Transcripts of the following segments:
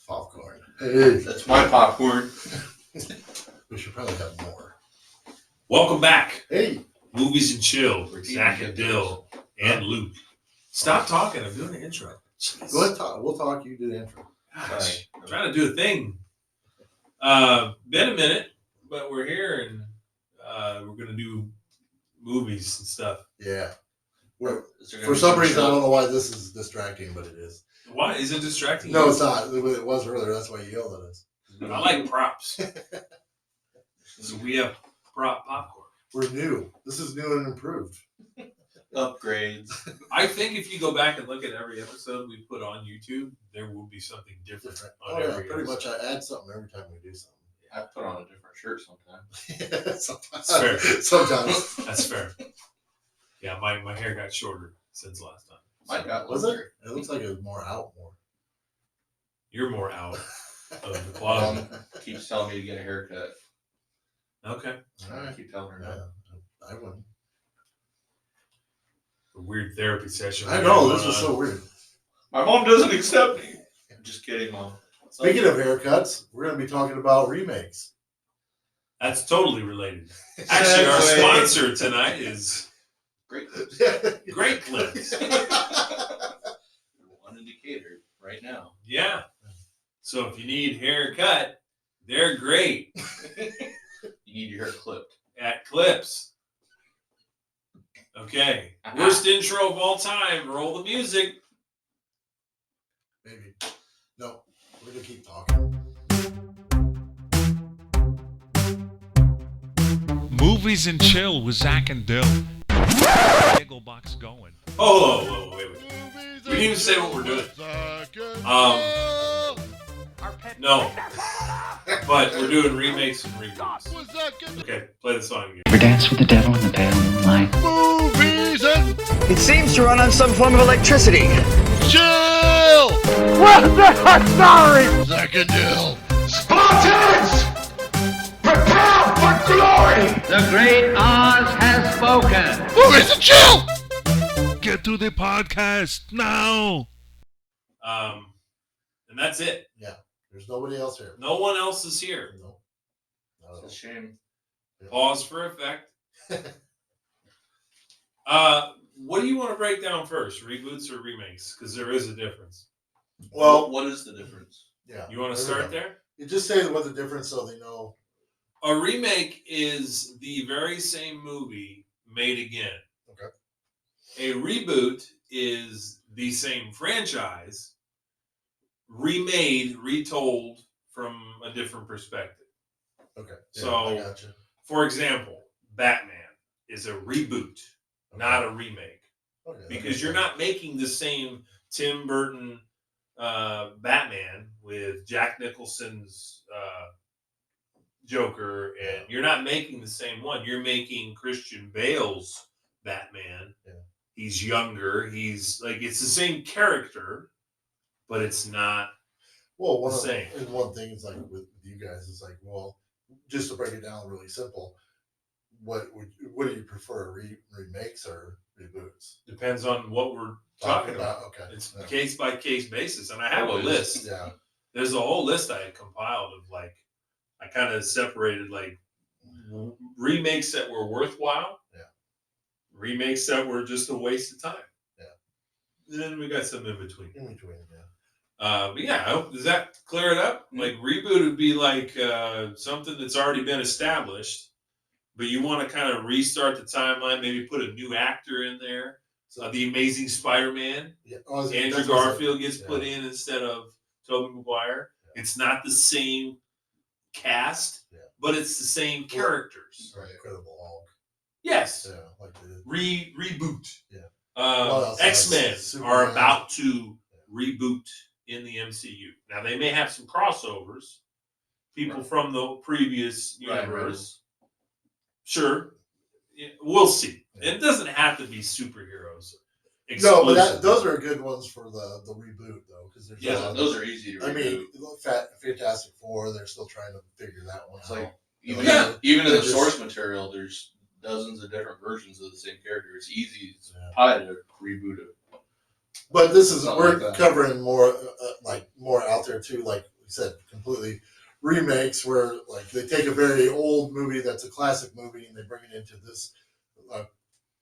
Popcorn. Hey. That's my popcorn. We should probably have more. Welcome back. Hey. Movies and Chill with Zach and Dill and Luke. Stop talking. I'm doing the intro. Jeez. Go ahead, talk. We'll talk. You do the intro. Gosh, I'm trying to do a thing. Been a minute, but we're here and we're going to do movies and stuff. Yeah. For some reason, I don't know why this is distracting, but it is. Why? Is it distracting? No, it's not. It was earlier. That's why you yelled at us. I like props. So we have prop popcorn. We're new. This is new and improved. Upgrades. I think if you go back and look at every episode we put on YouTube, there will be something different on every episode. Pretty much I add something every time we do something. I put on a different shirt sometimes. Yeah, sometimes. That's fair. Sometimes. That's fair. Yeah, my hair got shorter since last time. Mine got was it? It looks like it was more out more. You're more out of the closet. Mom keeps telling me to get a haircut. Okay. All right. I keep telling her no. Yeah, I wouldn't. A weird therapy session. I know, this is so weird. My mom doesn't accept me. I'm just kidding, Mom. Speaking of haircuts, we're going to be talking about remakes. That's totally related. Actually, our sponsor tonight is Great Clips. Great Clips. One indicator right now. Yeah. So if you need haircut, they're great. You need your hair clipped. At Clips. Okay. Worst intro of all time. Roll the music. Maybe. No, we're going to keep talking. Movies and Chill with Zach and Dill. Giggle box going. Oh, wait. We didn't even say what we're doing. No. But we're doing remakes and reboots. Okay, play the song again. We dance with the devil in the pale moonlight. Movies and It seems to run on some form of electricity. Chill! Sorry! Zach and Dill. Spartans! Prepare for glory! The great Oz has spoken. Movies and Chill! Get to the podcast now! And that's it. Yeah, there's nobody else here. No one else is here. No. It's a shame. Pause for effect. What do you want to break down first? Reboots or remakes? Because there is a difference. Well, what is the difference? Yeah. You want to start there? You just say what the difference so they know. A remake is the very same movie made again. Okay. A reboot is the same franchise remade, retold from a different perspective. Okay. Yeah, So, I gotcha. For example, Batman is a reboot, not a remake. Okay, because you're not making the same Tim Burton Batman with Jack Nicholson's Joker, and you're not making the same one. You're making Christian Bale's Batman. Yeah. He's younger. He's like, it's the same character, but it's not the same. And one thing is like with you guys is like, well, just to break it down really simple, what do you prefer, remakes or reboots? Depends on what we're talking about. Okay, It's case by case basis, and I have a list. Yeah, there's a whole list I had compiled of like, I kind of separated like remakes that were worthwhile, remakes that were just a waste of time. And then we got some in between. But yeah, does that clear it up? Mm-hmm. Like reboot would be like something that's already been established, but you want to kind of restart the timeline, maybe put a new actor in there. So the Amazing Spider-Man, Andrew Garfield gets put in instead of Tobey Maguire. Yeah. It's not the same cast, but it's the same characters. Right, Incredible Hulk. Yes. Yeah, like the reboot. Yeah. X-Men are about to reboot in the MCU. Now they may have some crossovers, people from the previous universe. Right. Sure, we'll see. Yeah. It doesn't have to be superheroes. No, but those are good ones for the reboot though, because those are easy to reboot. I mean, Fantastic Four, they're still trying to figure that one out. Even in the source material, there's dozens of different versions of the same character. It's easy as pie to reboot it. But this is Something we're like that. covering more more out there too. Like we said, completely remakes where like they take a very old movie that's a classic movie and they bring it into this,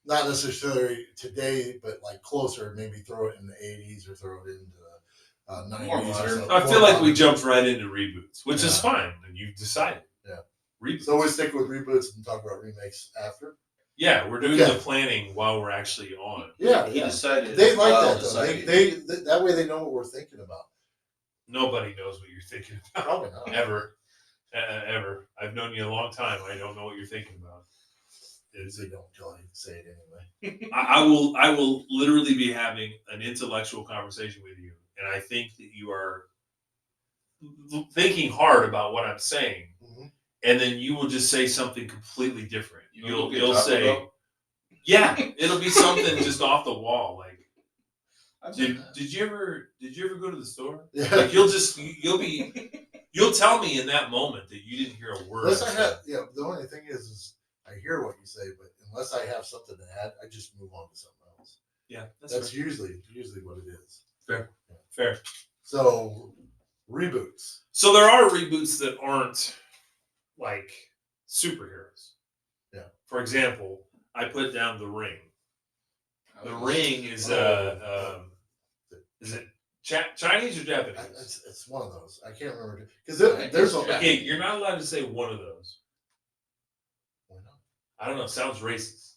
not necessarily today, but like closer. Maybe throw it in the '80s or throw it into the More '90s. modern. Or something. I feel More like we modern. jumped right into reboots, which is Yeah. fine. And you've decided. Yeah. Reboots. So we stick with reboots and talk about remakes after. Yeah, we're doing Okay. the planning while we're actually on. Yeah, He yeah. decided. They like while that though. deciding. They that way they know what we're thinking about. Nobody knows what you're thinking about. Probably not. Ever. Ever. I've known you a long time. I don't know what you're thinking about. They don't tell you to say it anyway. I will literally be having an intellectual conversation with you, and I think that you are thinking hard about what I'm saying, Mm-hmm. and then you will just say something completely different. You'll You'll Taco say, Bell? yeah, it'll be something just off the wall. Like, I've done that. did you ever go to the store? Yeah. Like you'll tell me in that moment that you didn't hear a word. Unless I said. have, the only thing is I hear what you say, but unless I have something to add, I just move on to something else. Yeah, That's fair. usually what it is. Fair. So reboots. So there are reboots that aren't like superheroes. Yeah. For example, I put down The Ring. The Ring is is it Chinese or Japanese? It's one of those. I can't remember because I think there's it's a. Okay, you're not allowed to say one of those. Why not? I don't know. Sounds racist.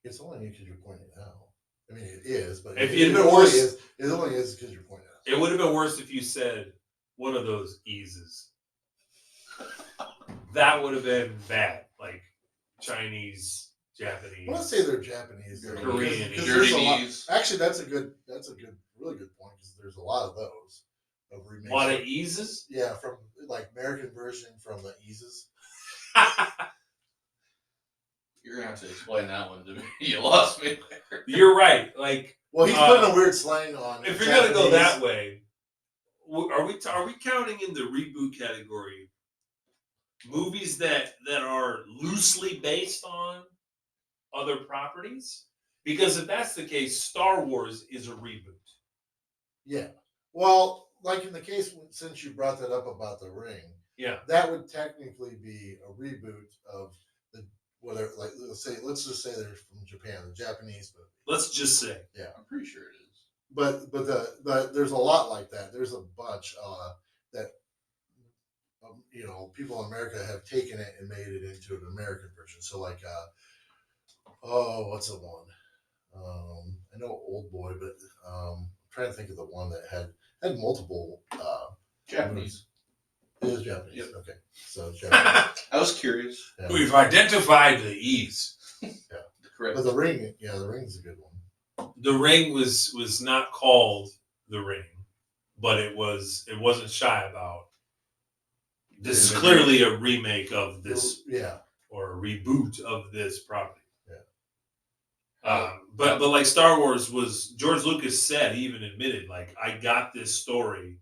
It's only because you're pointing it out. I mean, it is, but If it it only was- is. It only is because you're pointing it out. It would have been worse if you said one of those eases. That would have been bad. Like Chinese, Japanese. Let's say they're Japanese, though, Korean, because there's a lot. Dirty Actually, that's a really good point because there's a lot of those of A remakes. lot of eases. Yeah, from like American version from the Eases. You're gonna have to explain that one to me. You lost me there. You're right. Like, Well, he's putting a weird slang on. if you're gonna go Japanese. that way, are we counting in the reboot category movies that are loosely based on other properties? Because if that's the case, Star Wars is a reboot. Yeah. Well, like in the case since you brought that up about the Ring, Yeah. that would technically be a reboot of the whatever. Like let's just say they're from Japan, the Japanese movie. Let's just say. I'm pretty sure it is. But there's a lot like that. There's a bunch that people in America have taken it and made it into an American version. So like what's the one? I know Old Boy, but I'm trying to think of the one that had multiple Japanese. It is Japanese. Yep. Okay, so it's Japanese. I was curious. Yeah. We've identified the ease. Correct. But the Ring, the Ring's a good one. The Ring was not called The Ring, but it wasn't shy about. This is clearly a remake of this, Yeah. or a reboot of this property. Yeah. But like Star Wars was, George Lucas said, he even admitted, like, I got this story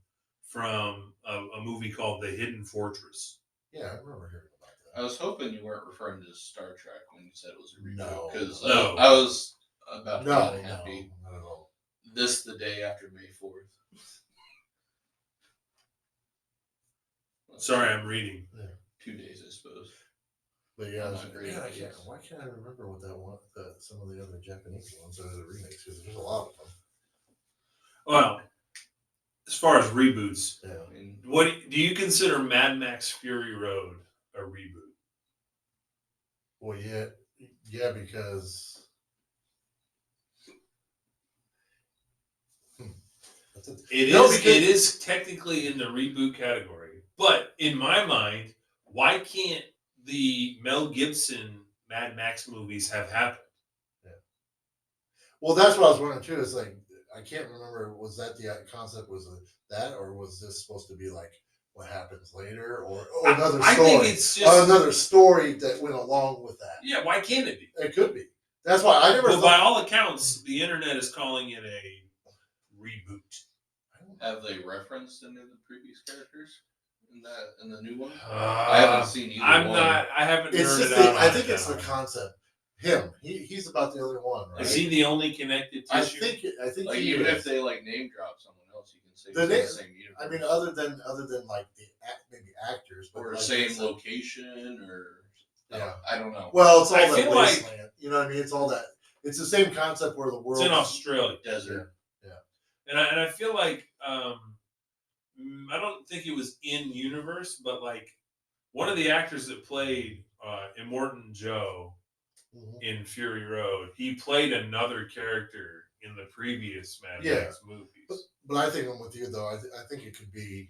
from a movie called The Hidden Fortress. Yeah, I remember hearing about that. I was hoping you weren't referring to Star Trek when you said it was a reboot. No. Because No. I was about to No, get happy. not at all. This the day after May 4th. Sorry, I'm reading. 2 days, I suppose. But yeah, I'm not great at dates. why can't I remember what that one? Some of the other Japanese ones that are the remakes because there's a lot of them. Well, as far as reboots, Yeah. I mean, what do you consider Mad Max Fury Road a reboot? Well, yeah, because It is technically in the reboot category, but in my mind, why can't the Mel Gibson Mad Max movies have happened? Well, that's what I was wondering too. Is like I can't remember. Was that the concept? Was it that, or was this supposed to be like what happens later, or another story? I think it's just another story that went along with that. yeah. Why can't it be? It could be. That's why I never. But by thought, all accounts, the internet is calling it a reboot. have they referenced any of the previous characters in the new one? I I haven't seen either I'm one. not. I haven't it's heard just it out. I on think it it's that the way. concept. him. He's about the only one, right? Is he the only connected I tissue? think Like he even is. if they like name drop someone else, you can say The it's the name- same universe. I mean, other than like maybe actors, but or like the same I said- location, or Yeah. I don't know. Well, it's all I that feel like- wasteland. You know what I mean? It's all that. It's the same concept where the It's world in Australia. Desert. And I feel like I don't think it was in universe, but like one of the actors that played Immortan Joe in Fury Road, he played another character in the previous Mad Yeah. Max movies. But I think I'm with you though. I think it could be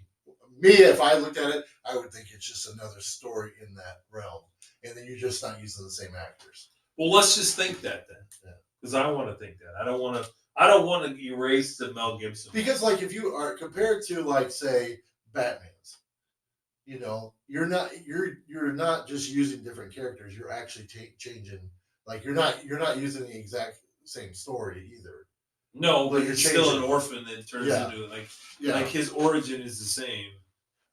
me if I looked at it. I would think it's just another story in that realm, and then you're just not using the same actors. Well, let's just think that then, Yeah. because I want to think that. I don't want to erase the Mel Gibson. Because like if you are compared to like say Batman's, you know, you're not just using different characters. You're actually changing. Like you're not using the exact same story either. No, But but you're he's still an changing- orphan that turns Yeah. into like Yeah. like his origin is the same.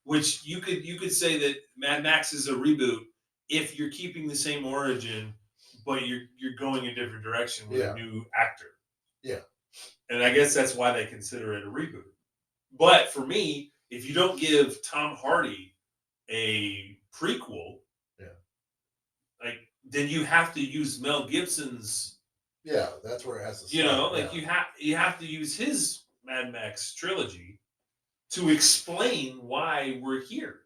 Which you could say that Mad Max is a reboot if you're keeping the same origin, but you're going a different direction with Yeah. a new actor. Yeah. And I guess that's why they consider it a reboot. But for me, if you don't give Tom Hardy a prequel, like then you have to use Mel Gibson's. Yeah, that's where it has to start. You know, like yeah. you have to use his Mad Max trilogy to explain why we're here,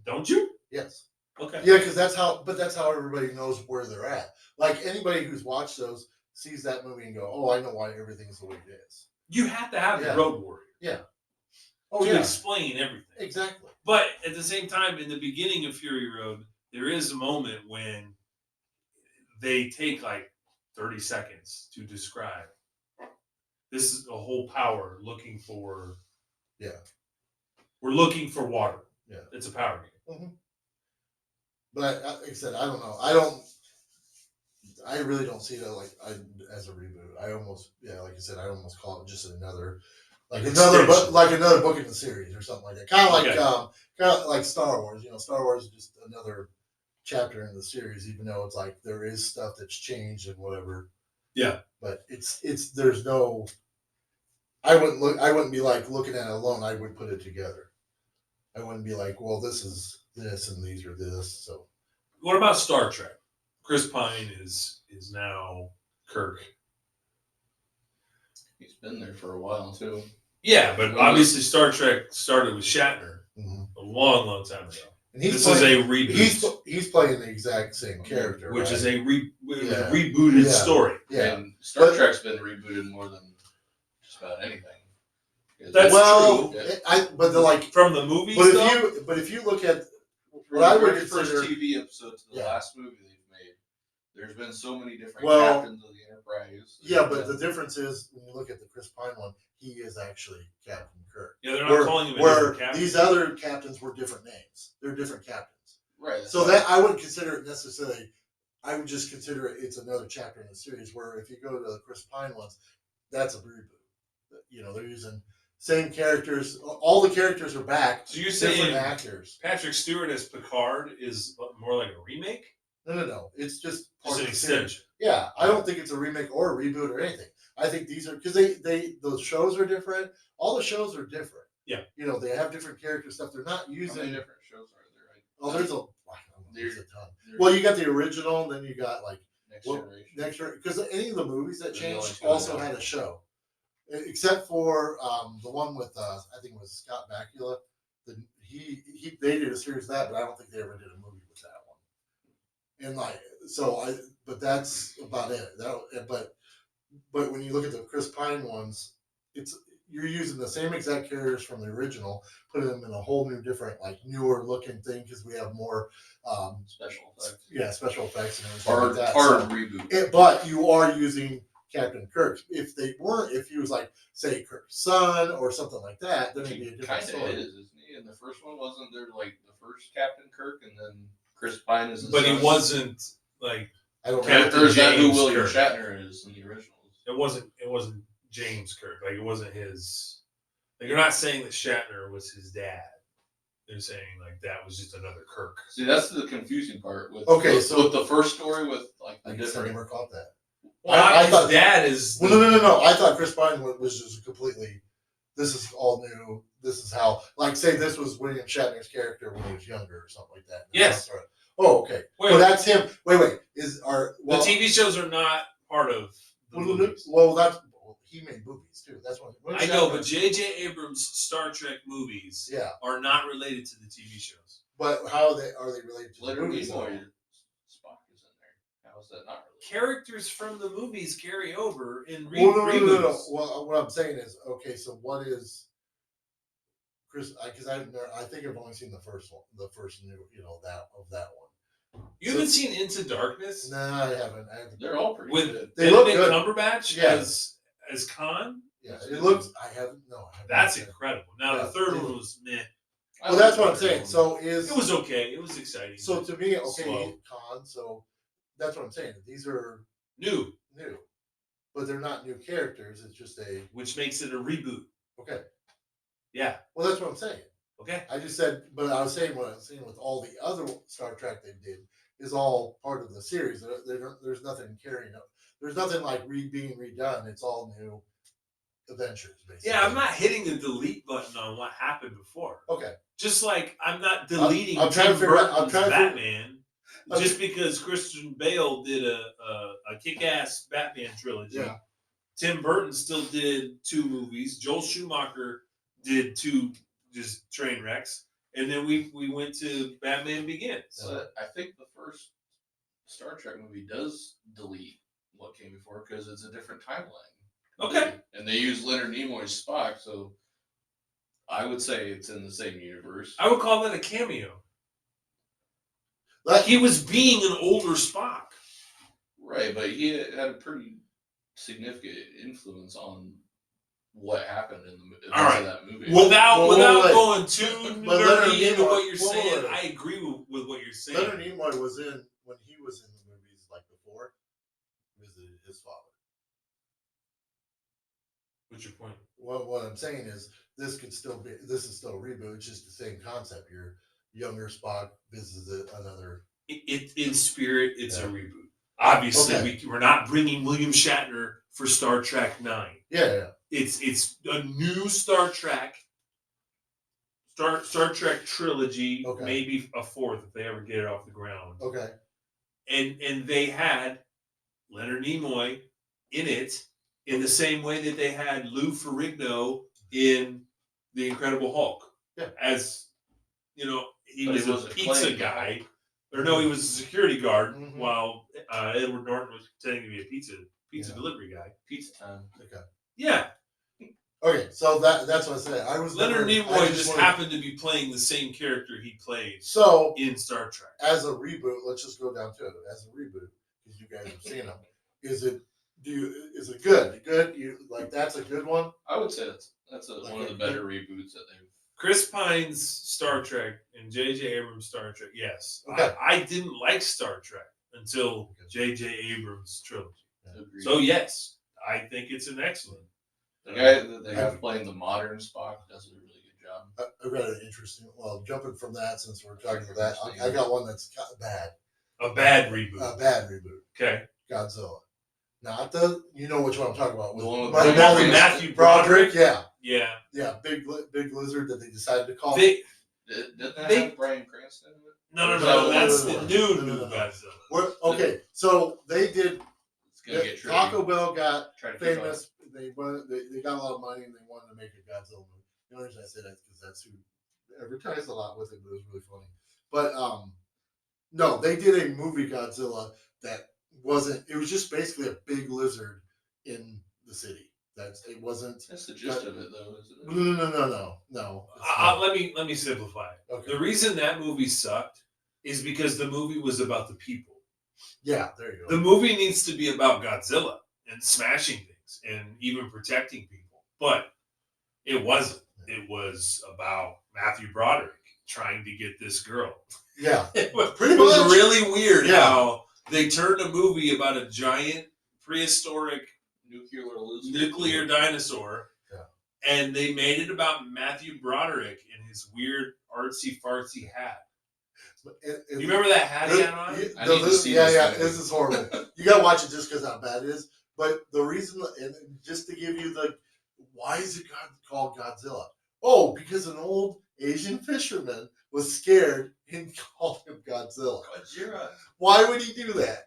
don't you? Yes. Okay. Yeah, because that's how everybody knows where they're at. Like anybody who's watched those sees that movie and go, "Oh, I know why everything's the way it is." You have to have Yeah. the Road Warrior Yeah. Oh to yeah. explain everything. Exactly. But at the same time, in the beginning of Fury Road, there is a moment when they take like 30 seconds to describe. This is a whole power looking for. Yeah. We're looking for water. Yeah. It's a power game. But like I said, I don't know. I really don't see that as a reboot. I almost, like I said, I almost call it just another book in the series or something like that. Kind of like Star Wars. You know, Star Wars is just another chapter in the series, even though it's like there is stuff that's changed and whatever. Yeah. But there's no. I wouldn't be like looking at it alone. I would put it together. I wouldn't be like, well, this is this and these are this. So. What about Star Trek? Chris Pine is now Kirk. He's been there for a while too. Yeah, but obviously Star Trek started with Shatner a long, long time ago. And This is a reboot. He's playing the exact same character, which right? is a rebooted story. Yeah. And Star Trek's been rebooted more than just about anything. That's true. Yeah. From the movies, But if you look at From what I the would very first consider, TV episode to the Yeah. last movie they've made, there's been so many different Well, captains of the Enterprise. yeah, but the difference is when you look at the Chris Pine one, he is actually Captain Kirk. Yeah, they're not calling him a Where different captain. these other captains were different names. They're different captains. Right. So that I wouldn't consider it necessarily. I would just consider it's another chapter in the series. Where if you go to the Chris Pine ones, that's a reboot. You know, they're using same characters. All the characters are back. So you're different saying actors? Patrick Stewart as Picard is more like a remake? No. It's just part Just of an the series. extension. Yeah, I don't think it's a remake or a reboot or anything. I think these are because those shows are different. All the shows are different. Yeah. You know, they have different character stuff. They're not How using. many different shows are there? Oh, there's a ton. There's Well, you got the original, and then you got like Next Generation. because any of the movies that They're the only changed two also that had a show, except for the one with I think it was Scott Bakula. They did a series of that, but I don't think they ever did a movie with that one. And but that's about it. But when you look at the Chris Pine ones, you're using the same exact characters from the original, putting them in a whole new, different, like newer looking thing because we have more Special effects. special effects and everything Hard, like that. hard So- reboot. but you are using Captain Kirk. If they weren't, if he was like, say, Kirk's son or something like that, then it'd be a different Kind of story. is, isn't he? In the first one, wasn't there like the first Captain Kirk and then Chris Pine is his But son? he wasn't like I don't Captain know. Or is that who James William Kirk. Shatner is in the originals? it wasn't James Kirk. Like it wasn't his. Like you're not saying that Shatner was his dad. They're saying like that was just another Kirk. See, that's the confusing part with So the first story with like the I guess I different. never caught that. Well, I his thought dad is. Well, no. I thought Chris Pine was just completely. This is all new. This is how, like, say this was William Shatner's character when he was younger or something like that. Yes. Oh, okay. Wait, Well, that's him. Wait. The TV shows are not part of the movies. He made movies too. That's what I know, but J.J. Abrams' Star Trek movies Yeah, are not related to the TV shows. but how are they related to the Leonard movies? Nimoy Spock is in there. How is that not related? Characters from the movies carry over in No. reboots. Well, what I'm saying is, okay, so what is Chris? Because I think I've only seen the first one, that one. You haven't seen Into Darkness? No, I haven't. They're all pretty With good. They look Benedict good. Cumberbatch Yeah. as Khan? Yeah, it looks. I haven't. No, I haven't. That's seen it. incredible. Now, Yeah. the third one was meh. Well, that's what I'm saying. So It was okay. It was exciting. So to me, okay, Slow. Con. So that's what I'm saying. These are New, but they're not new characters. It's just which makes it a reboot. okay. Yeah. Well, that's what I'm saying. Okay. I just said, but I was saying what I was saying with all the other Star Trek they did is all part of the series. There's nothing carrying up. There's nothing like being redone. It's all new adventures, basically. Yeah, I'm not hitting the delete button on what happened before. Okay. Just like I'm not deleting I'm trying to Tim figure out- Burton's I'm trying to figure- Batman just because Christian Bale did a kick-ass Batman trilogy. Yeah. Tim Burton still did 2 movies. Joel Schumacher did 2 just train wrecks, and then we went to Batman Begins. But I think the first Star Trek movie does delete what came before because it's a different timeline. Okay. And they use Leonard Nimoy's Spock, so I would say it's in the same universe. I would call that a cameo. Like He was being an older Spock. Right, but he had a pretty significant influence on what happened in the events All right. of that movie. Without wait. going too But Leonard nerdy into Nimoy- what you're whoa, saying, wait. I agree with what you're saying. Leonard Nimoy was in when he was in the movies like before. Visited his father. What's your point? What I'm saying is this is still a reboot. It's just the same concept. Your younger Spock visits another. In spirit, it's a Yeah. reboot. Obviously, Okay. we're not bringing William Shatner for Star Trek 9. Yeah. It's a new Star Trek. Star Trek trilogy, Okay. maybe a 4th if they ever get it off the ground. Okay. And they had Leonard Nimoy in it in the same way that they had Lou Ferrigno in The Incredible Hulk. Yeah. As he But was he a wasn't pizza playing the guy. Hulk. Or no, he was a security guard Mhm. while Edward Norton was pretending to be a pizza Yeah. delivery guy. Pizza time. Okay. Yeah. Okay. So that's what I said. I was Leonard never- Nimoy I just wanted- happened to be playing the same character he played So in Star Trek. as a reboot, let's just go down to it. As a reboot, because you guys have seen them, is it good? Good? You like that's a good one? I would say that's Like one of the a better reboots that they've. Chris Pine's Star Trek and J.J. Abrams' Star Trek, yes. Okay. I didn't like Star Trek until J.J. Abrams' trilogy. Agreed. So, yes, I think it's an excellent. The guy that they have playing the modern Spock does a really good job. I read an interesting. Well, jumping from that since we're talking about that, I got one that's bad. A bad reboot. A bad reboot. Okay. Godzilla. Not the. You know which one I'm talking about. The one with Matthew Broderick? Yeah. Yeah. Big lizard that they decided to call. They, Didn't that They- have Bryan Cranston in it? no, that's no, the no, new no. Godzilla. Okay, so they did. It's gonna get tricky. Taco Bell got Try to keep up. famous. They got a lot of money and they wanted to make a Godzilla movie. The only reason I say that is because that's who advertised a lot with it, but it was really funny. But no, they did a movie Godzilla that wasn't. It was just basically a big lizard in the city. It wasn't. That's the gist of it, though, isn't it? No. it's not. Let me simplify it. Okay. The reason that movie sucked is because the movie was about the people. Yeah, there you go. The movie needs to be about Godzilla and smashing things and even protecting people. But it wasn't. It was about Matthew Broderick trying to get this girl. Yeah, It was, Pretty it was much. really weird Yeah. how they turned a movie about a giant prehistoric nuclear dinosaur Yeah. and they made it about Matthew Broderick and his weird artsy fartsy hat. You You remember that hat he had on? I need to see this movie. This is horrible. You gotta watch it just because how bad it is. But the reason, and just to give you why is it called Godzilla? Oh, because an old Asian fisherman was scared and called him Godzilla. Godzilla. Why would he do that?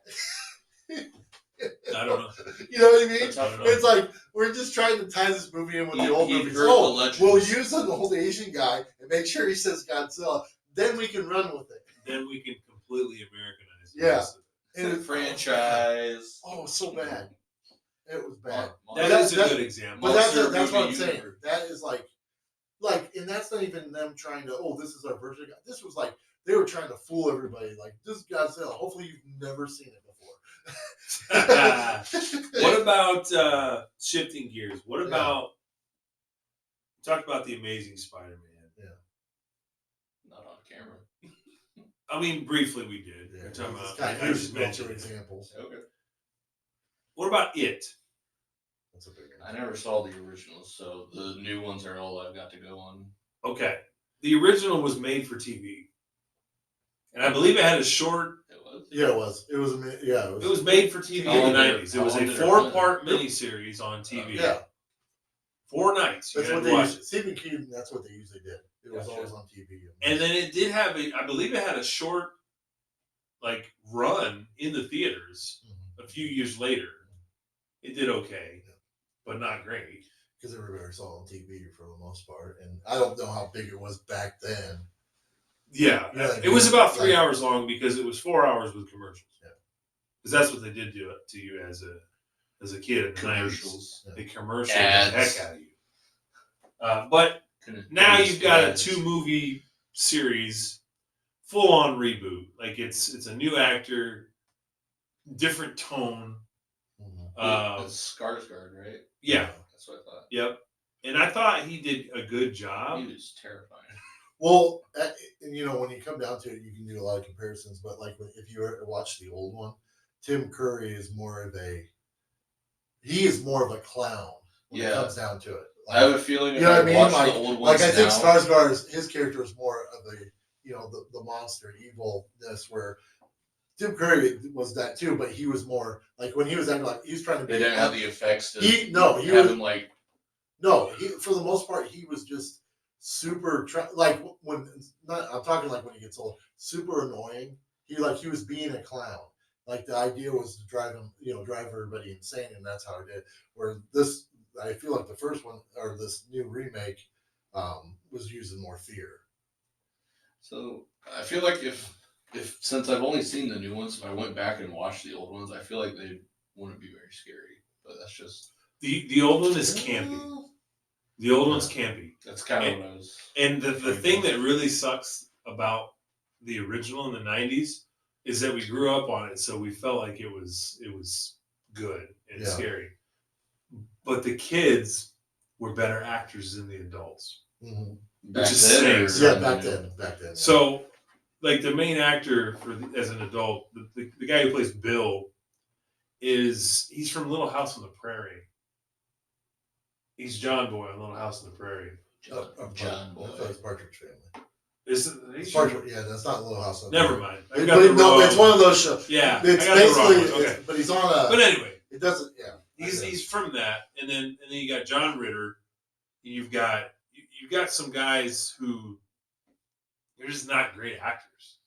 I don't know. You know what I mean? That's how- It's like we're just trying to tie this movie in with the old He movies. heard the Oh, legends. we'll use an old Asian guy and make sure he says Godzilla. Then we can run with it. Then we can completely Americanize. Yeah. this. And it- franchise. Oh, so bad. It was bad. That But is a that- good example. But that's Monster what I'm movie saying. universe. That is like, and that's not even them trying to. Oh, this is our version. This was like they were trying to fool everybody. Like this is Godzilla. Hopefully, you've never seen it before. What about shifting gears? What about talk about the Amazing Spider-Man? Not on camera. I mean, briefly we did. Yeah, We're talking it's about. kind I of just mentioned it. examples. Okay. What about it? That's a big I one. never saw the originals, so the new ones are all I've got to go on. Okay, the original was made for TV, and I believe it had a short. It was. Yeah, it was. It was. Yeah, It was made for TV How in long the did it- 90s. It how was long a did it 4-part run? miniseries on TV. Yeah, 4 nights. You that's had what to they watch used. it. Stephen King. That's what they usually did. It was Gotcha. always on TV. And then it did have I believe it had a short, run in the theaters Mhm. a few years later. It did okay, but not great. Because everybody saw it on TV for the most part, and I don't know how big it was back then. Yeah, You know what I it was mean? about 3 Like- hours long because it was 4 hours with commercials. Yeah. Because that's what they did to you as a kid in the 90s. Commercials. They commercial the Ads. heck out of you. But now you've got a Ads. 2-movie series, full on reboot. Like it's a new actor, different tone. Mhm. It's Skarsgård, right? Yeah. That's what I thought. Yep. And I thought he did a good job. He was terrifying. Well, and when you come down to it, you can do a lot of comparisons. But if you watch the old one, Tim Curry is more of a clown when it Yeah. comes down to it. I have a feeling if You know I what I mean? watch Like- the old Like ones I think now, Skarsgård's his character is more of the monster evilness, where Tim Curry was that too, but he was more like when he was acting like he was trying to be. they didn't have the effects to He have was him like for the most part he was just super like when I'm talking like when he gets old, super annoying. He was being a clown. Like the idea was to drive everybody insane, and that's how it did. Where this, I feel like the first one or this new remake was using more fear. So I feel like if since I've only seen the new ones, if I went back and watched the old ones, I feel like they wouldn't be very scary. But that's just The old one is campy. The old one's campy. that's kind of what I was. And the thing that really sucks about the original in the 90s is that we grew up on it, so we felt like it was good and Yeah. scary. But the kids were better actors than the adults. Mm-hmm. Back is then, or sick. Yeah, in back the new then. one? Back then. Yeah. So, like the main actor as an adult, the guy who plays Bill he's from Little House on the Prairie. He's John Boy on Little House on the Prairie. John Boy. I thought it was Partridge Family. Is Partridge, yeah, that's not Little House. Never mind. I But got the no, wrong it's one of those shows. Yeah, It's I got the wrong basically, one. Okay. but he's on a. But anyway, It doesn't. Yeah. he's from that, and then you got John Ritter. And you've got some guys who they're just not great actors.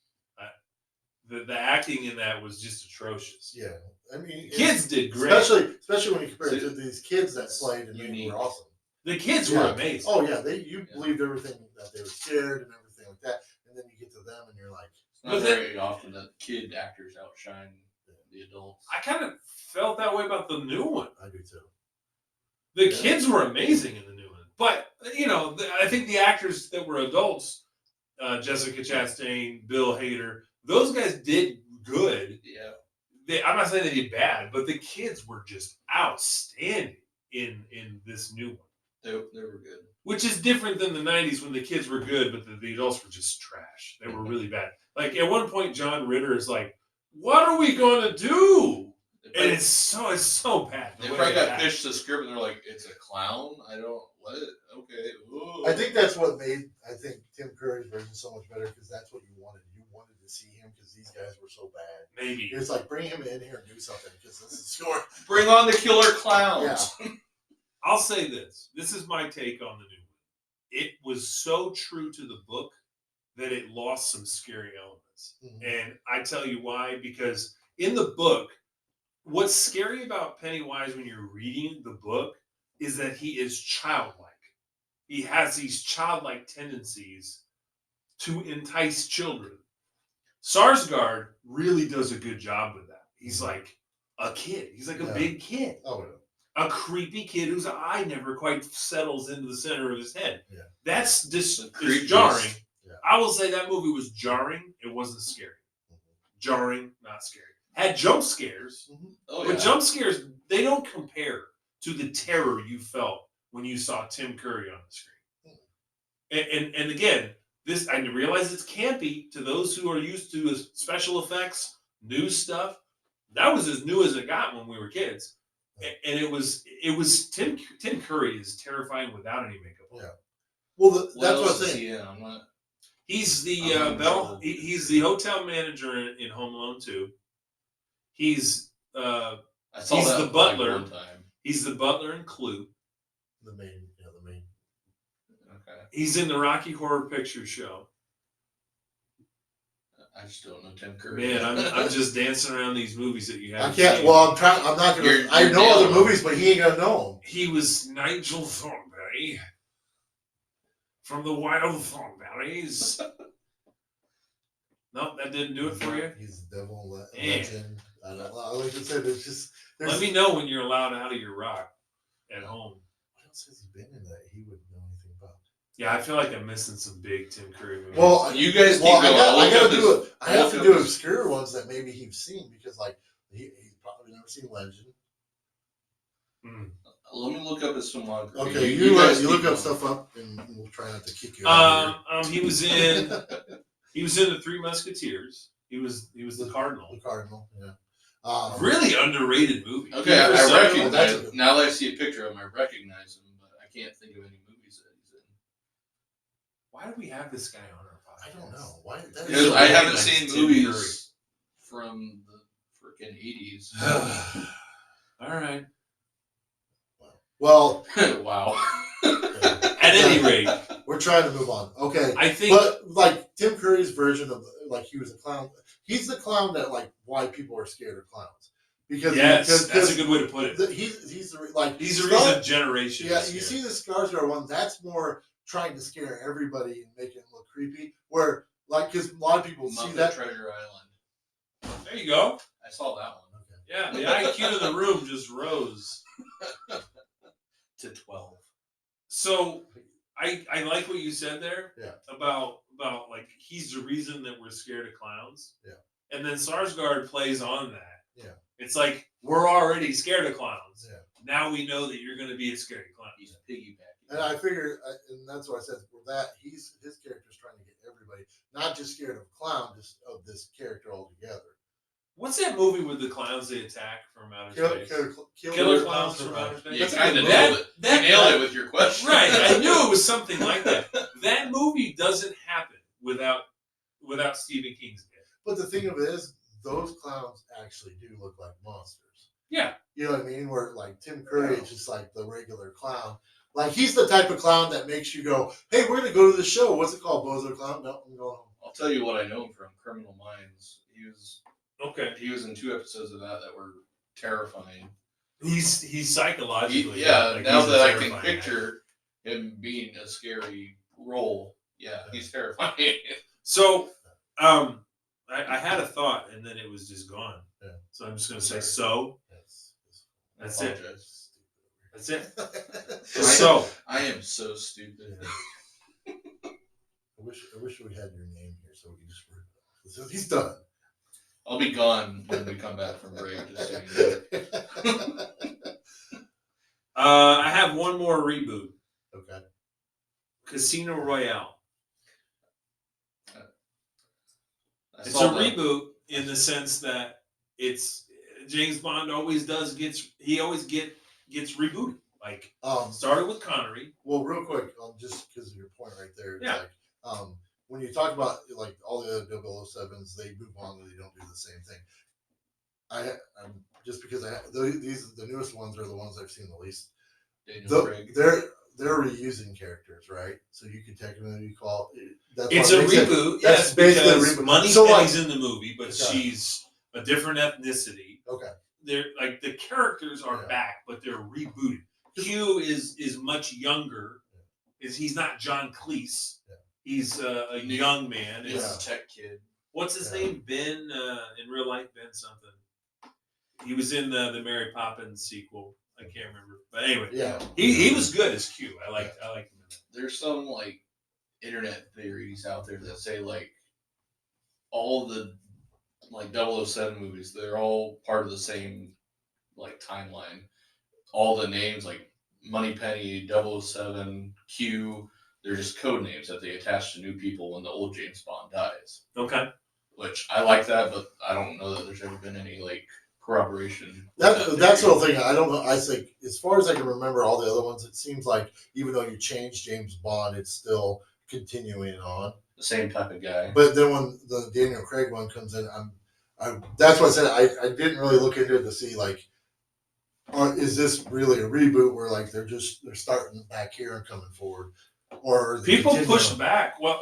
The acting in that was just atrocious. Yeah. I mean, Kids did great. especially when you compare it to these kids that played and they Unique. were awesome. The kids Yeah. were amazing. Oh yeah, you believed everything that they were scared and everything like that, and then you get to them and you're like, It's not very often that kid actors outshine the adults. I kind of felt that way about the new one. I do too. The Yeah. kids were amazing in the new one, but I think the actors that were adults, Jessica Chastain, Bill Hader, those guys did good. Yeah. I'm not saying they did bad, but the kids were just outstanding in this new one, They were good. which is different than the 90s when the kids were good, but the adults were just trash. They were really bad. Like at one point, John Ritter is like, "What are we gonna do?" And it's so bad. They the way probably they got act. pitched the script and they're like, "It's a clown." I don't what? Okay. Ooh. I think that's what made Tim Curry's version so much better because that's what you wanted. You wanted to see him because these guys were so bad. Maybe. It's like bring him in here and do something because this is score. Bring on the killer clowns. I'll say this. This is my take on the new one. It was so true to the book that it lost some scary elements. Mm-hmm. And I tell you why, because in the book, what's scary about Pennywise when you're reading the book is that he is childlike. He has these childlike tendencies to entice children. Sarsgaard really does a good job with that. He's like a kid. He's like a big kid. Oh, yeah. A creepy kid whose eye never quite settles into the center of his head. Yeah. That's just creepiest. jarring. Yeah. I will say that movie was jarring. It wasn't scary. Jarring, not scary. Had jump scares, but jump scares, they don't compare to the terror you felt when you saw Tim Curry on the screen. And again, this I realize it's campy to those who are used to special effects, new stuff. That was as new as it got when we were kids. And it was Tim Curry is terrifying without any makeup on. Yeah. Well, that's what I'm saying. Yeah, I'm not. He's the he's the hotel manager in Home Alone 2. He's I saw he's that the butler. one time. He's the butler in Clue. The main. Okay. He's in the Rocky Horror Picture Show. I just don't know Tim Curry. Man, I'm just dancing around these movies that you haven't I can't. seen. Well, I'm trying. I'm not gonna. I know other movies, but he ain't gonna know them. He was Nigel Thornberry from the Wild Thornberries. No, that didn't do it for you. He's the devil legend. I don't know. Like I said, it's just. Let me know when you're allowed out of your rock at home. What else has he been in that he would know anything about? Yeah, I feel like I'm missing some big Tim Curry movies. Well, you guys keep well, going. I gotta do it. I have to do this. obscure ones that maybe he's seen because, like, he's probably never seen Legend. Let me look up his filmography. Okay, you you guys look keep up going. stuff up, and we'll try not to kick you out. He was in the Three Musketeers. He was the Cardinal. The Cardinal, yeah. Really underrated movie. Okay, I that's recognize a good- now that I see a picture of him, I recognize him, but I can't think of any movies that he's in. Why do we have this guy on our podcast? I don't know why. That Because is I so haven't like seen Tim movies from the freaking 80s. All right. Well, Wow. At any rate, we're trying to move on. Okay, I think but like Tim Curry's version of like he was a clown. He's the clown that like why people are scared of clowns because that's a good way to put it. He's the, like He's the reason generation. Yeah, is you scared. see the Skarsgård one. That's more trying to scare everybody and make it look creepy. Where like because a lot of people see Muppet that. Treasure Island. There you go. I saw that one. Okay. Yeah, the IQ of the room just rose. To 12. So I like what you said there. Yeah. About like he's the reason that we're scared of clowns. Yeah. And then Sarsgaard plays on that. Yeah. It's like we're already scared of clowns. Yeah. Now we know that you're going to be a scary clown. He's piggybacking. And I figured, and that's what I said. For that, his character's trying to get everybody not just scared of clown, just of this character altogether. What's that movie with the clowns they attack from outer space? Killer Clowns from Outer Space. You That's a kind good of movie. nailed it. That- You nailed it with your question. Right. I knew it was something like that. That movie doesn't happen without Stephen King's death. But the thing of it is, those clowns actually do look like monsters. Yeah. You know what I mean? Where like Tim Curry is just like the regular clown. Like he's the type of clown that makes you go, "Hey, we're gonna go to the show. What's it called, Bozo Clown?" No, I'm going home. I'll tell you what I know him from Criminal Minds. Okay. He was in 2 episodes of that were terrifying. He's psychologically. Yeah, like, now he's a that I can terrifying picture him being a scary role, yeah, he's terrifying. So, I had a thought and then it was just gone. Yeah. So I'm just gonna say so. That's it. Apologize. That's it. I- So I am so stupid. I wish we had your name here so we could just read it off. So he's done. I'll be gone when we come back from break. Just so you know. I have one more reboot. Okay. Casino Royale. I It's saw a that. reboot in the sense that it's James Bond always gets rebooted. Like started with Connery. Well, real quick, just because of your point right there, it's Yeah. like when you talk about like all the other 007s, they move on and they don't do the same thing. I'm just because the newest ones are the ones I've seen the least. Daniel Craig. They're reusing characters, right? So you could technically call that's It's what a makes it- reboot, that's yes, basically a because reboot. Moneypenny's in the movie, but Okay. she's a different ethnicity. Okay. They're like the characters are Yeah. back, but they're rebooted. Q is much younger. He's not John Cleese. Yeah. He's a young man. He's It's, a tech kid. What's his name? Ben in real life, Ben something. He was in the Mary Poppins sequel. I can't remember, but anyway, Yeah. he was good as Q. I liked him. In that. There's some like internet theories out there that say like all the like 007 movies, they're all part of the same like timeline. All the names like Moneypenny, 007, Q, they're just code names that they attach to new people when the old James Bond dies. Okay. Which I like that, but I don't know that there's ever been any like corroboration. That's with the theory. whole thing. I don't know. I think as far as I can remember all the other ones, it seems like even though you change James Bond, it's still continuing on. The same type of guy. But then when the Daniel Craig one comes in, that's why I said I didn't really look into it to see like, is this really a reboot where like they're starting back here and coming forward, or People continue push on? back. Well,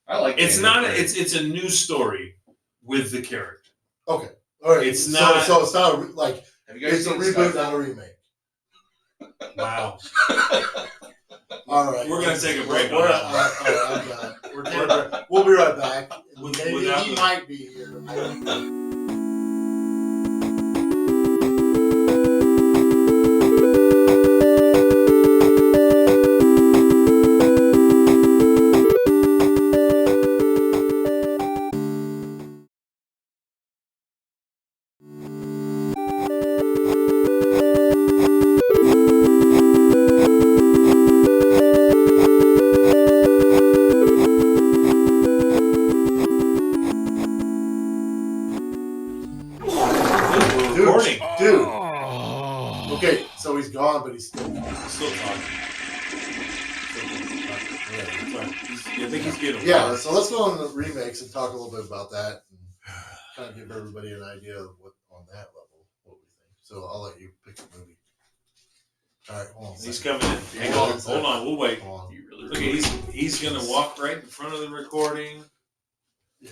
I like it's Daniel not. Craig. It's a new story with the character. Okay, all right. It's so, not- So it's not like Have you guys it's a seen reboot, Skyfall? not a remake. Wow. All right, We're gonna take a break on We're, that one. all right, I'm done. We're taking a break. We'll be right back. Maybe Without he the- might be here. I don't know. We're recording. Dude. Okay, so he's gone, but he's still. Still talking. I think he's getting. Yeah, so let's go on the remakes and talk a little bit about that and kind of give everybody an idea of what on that level what we think. So I'll let you pick the movie. All right, hold on. a He's second. coming in. Hang on. Hold on. We'll wait. Hold on. You really Look, he's gonna walk right in front of the recording. Yeah.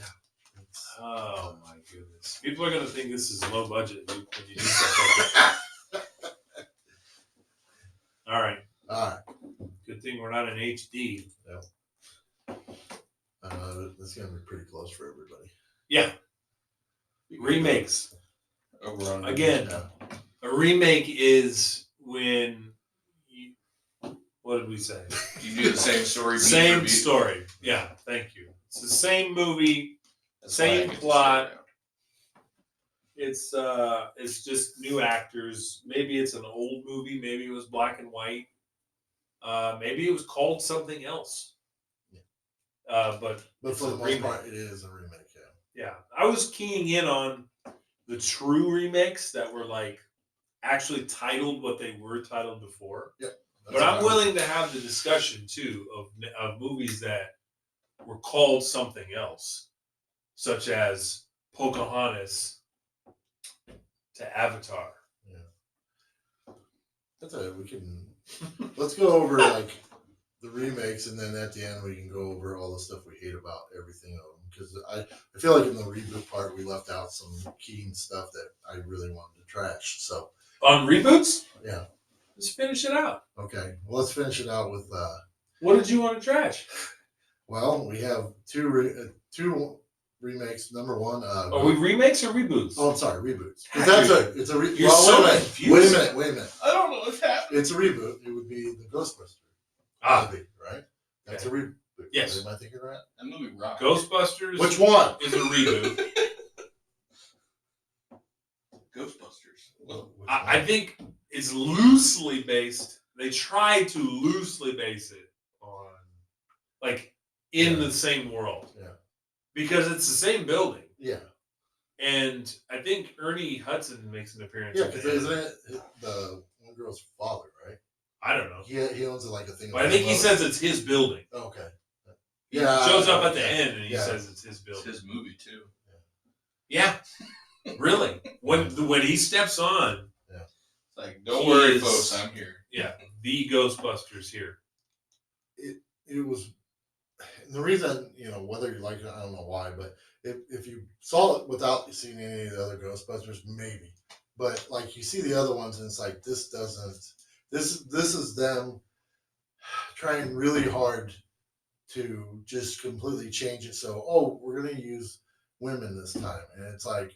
Oh my goodness! People are gonna think this is low budget when you do stuff like that. All right. All right. Good thing we're not in HD. That's gonna be pretty close for everybody. Yeah. Remakes. over on Again, Yeah. a remake is when you, what did we say? You do the same story. beat for Same beat. story. Yeah, thank you. It's the same movie. That's why I Same get to plot. sit around. It's just new actors. Maybe it's an old movie. Maybe it was black and white. Maybe it was called something else. But But it's for a the most remake. part, it is a remake. Yeah. Yeah, I was keying in on the true remakes that were like actually titled what they were titled before. That's But what I'm I was- willing to have the discussion too of movies that were called something else, such as Pocahontas to Avatar. That's it. We can let's go over like the remakes, and then at the end we can go over all the stuff we hate about everything of them. Because I feel like in the reboot part we left out some keen stuff that I really wanted to trash. So On reboots, yeah, let's finish it out. okay. Well, let's finish it out with. What did you want to trash? Well, we have two remakes. Number one. Are we remakes or reboots? Oh, I'm sorry, reboots. 'Cause God, that's it's a you're so confused. Wait a minute. I don't know what's happening. It's a reboot. It would be the Ghostbusters movie, right? That's a reboot. Yes. Am I thinking right? That movie rocked. Ghostbusters Which one? is a reboot. Ghostbusters. Which I one? think it's loosely based. They try to loosely base it on, like, in Yeah. the same world. Yeah. Because it's the same building. Yeah. And I think Ernie Hudson makes an appearance. Yeah, at the because end. isn't it the one girl's father, right? I don't know. He owns like a thing. But I think he says it's his building. Okay. Yeah, shows up at the end and he yeah. says it's his It's building. his movie too. Yeah, really. When he steps on, It's like, don't He worry, is- folks, I'm here. yeah, the Ghostbusters here. It was the reason, whether you like it, I don't know why, but if you saw it without seeing any of the other Ghostbusters, maybe. But like you see the other ones, and it's like this is them trying really hard to just completely change it. So, we're gonna use women this time, and it's like,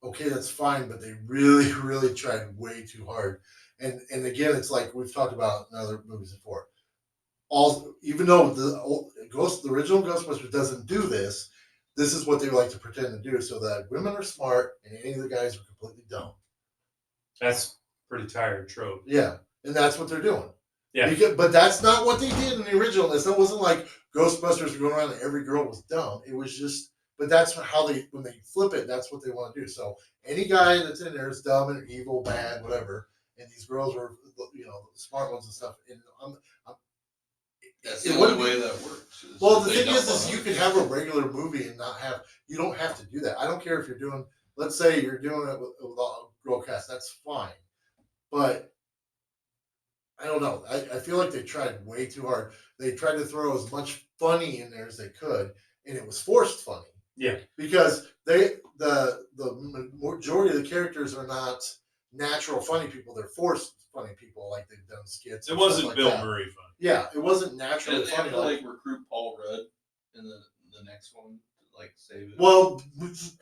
okay, that's fine, but they really, really tried way too hard. And again, it's like we've talked about in other movies before. Even though the original Ghostbusters doesn't do this, this is what they like to pretend to do, so that women are smart and any of the guys are completely dumb. That's pretty tired trope. Yeah, and that's what they're doing. Yeah. But that's not what they did in the original. It wasn't like Ghostbusters were going around and every girl was dumb. It was just, but that's how when they flip it, that's what they want to do. So any guy that's in there is dumb and evil, bad, whatever, and these girls are, smart ones and stuff. And That's it the wouldn't only be- way that works. Well, if the they thing dump is on you it. can have a regular movie and you don't have to do that. I don't care if you're doing, let's say you're doing it with a girl cast, that's fine. But I don't know. I feel like they tried way too hard. They tried to throw as much funny in there as they could, and it was forced funny. Yeah. Because the majority of the characters are not natural funny people. They're forced funny people, like they've done skits. It and wasn't stuff like Bill that. Murray fun. Yeah, it wasn't naturally Didn't they have funny. to Like, recruit Paul Rudd in the next one to save it? well,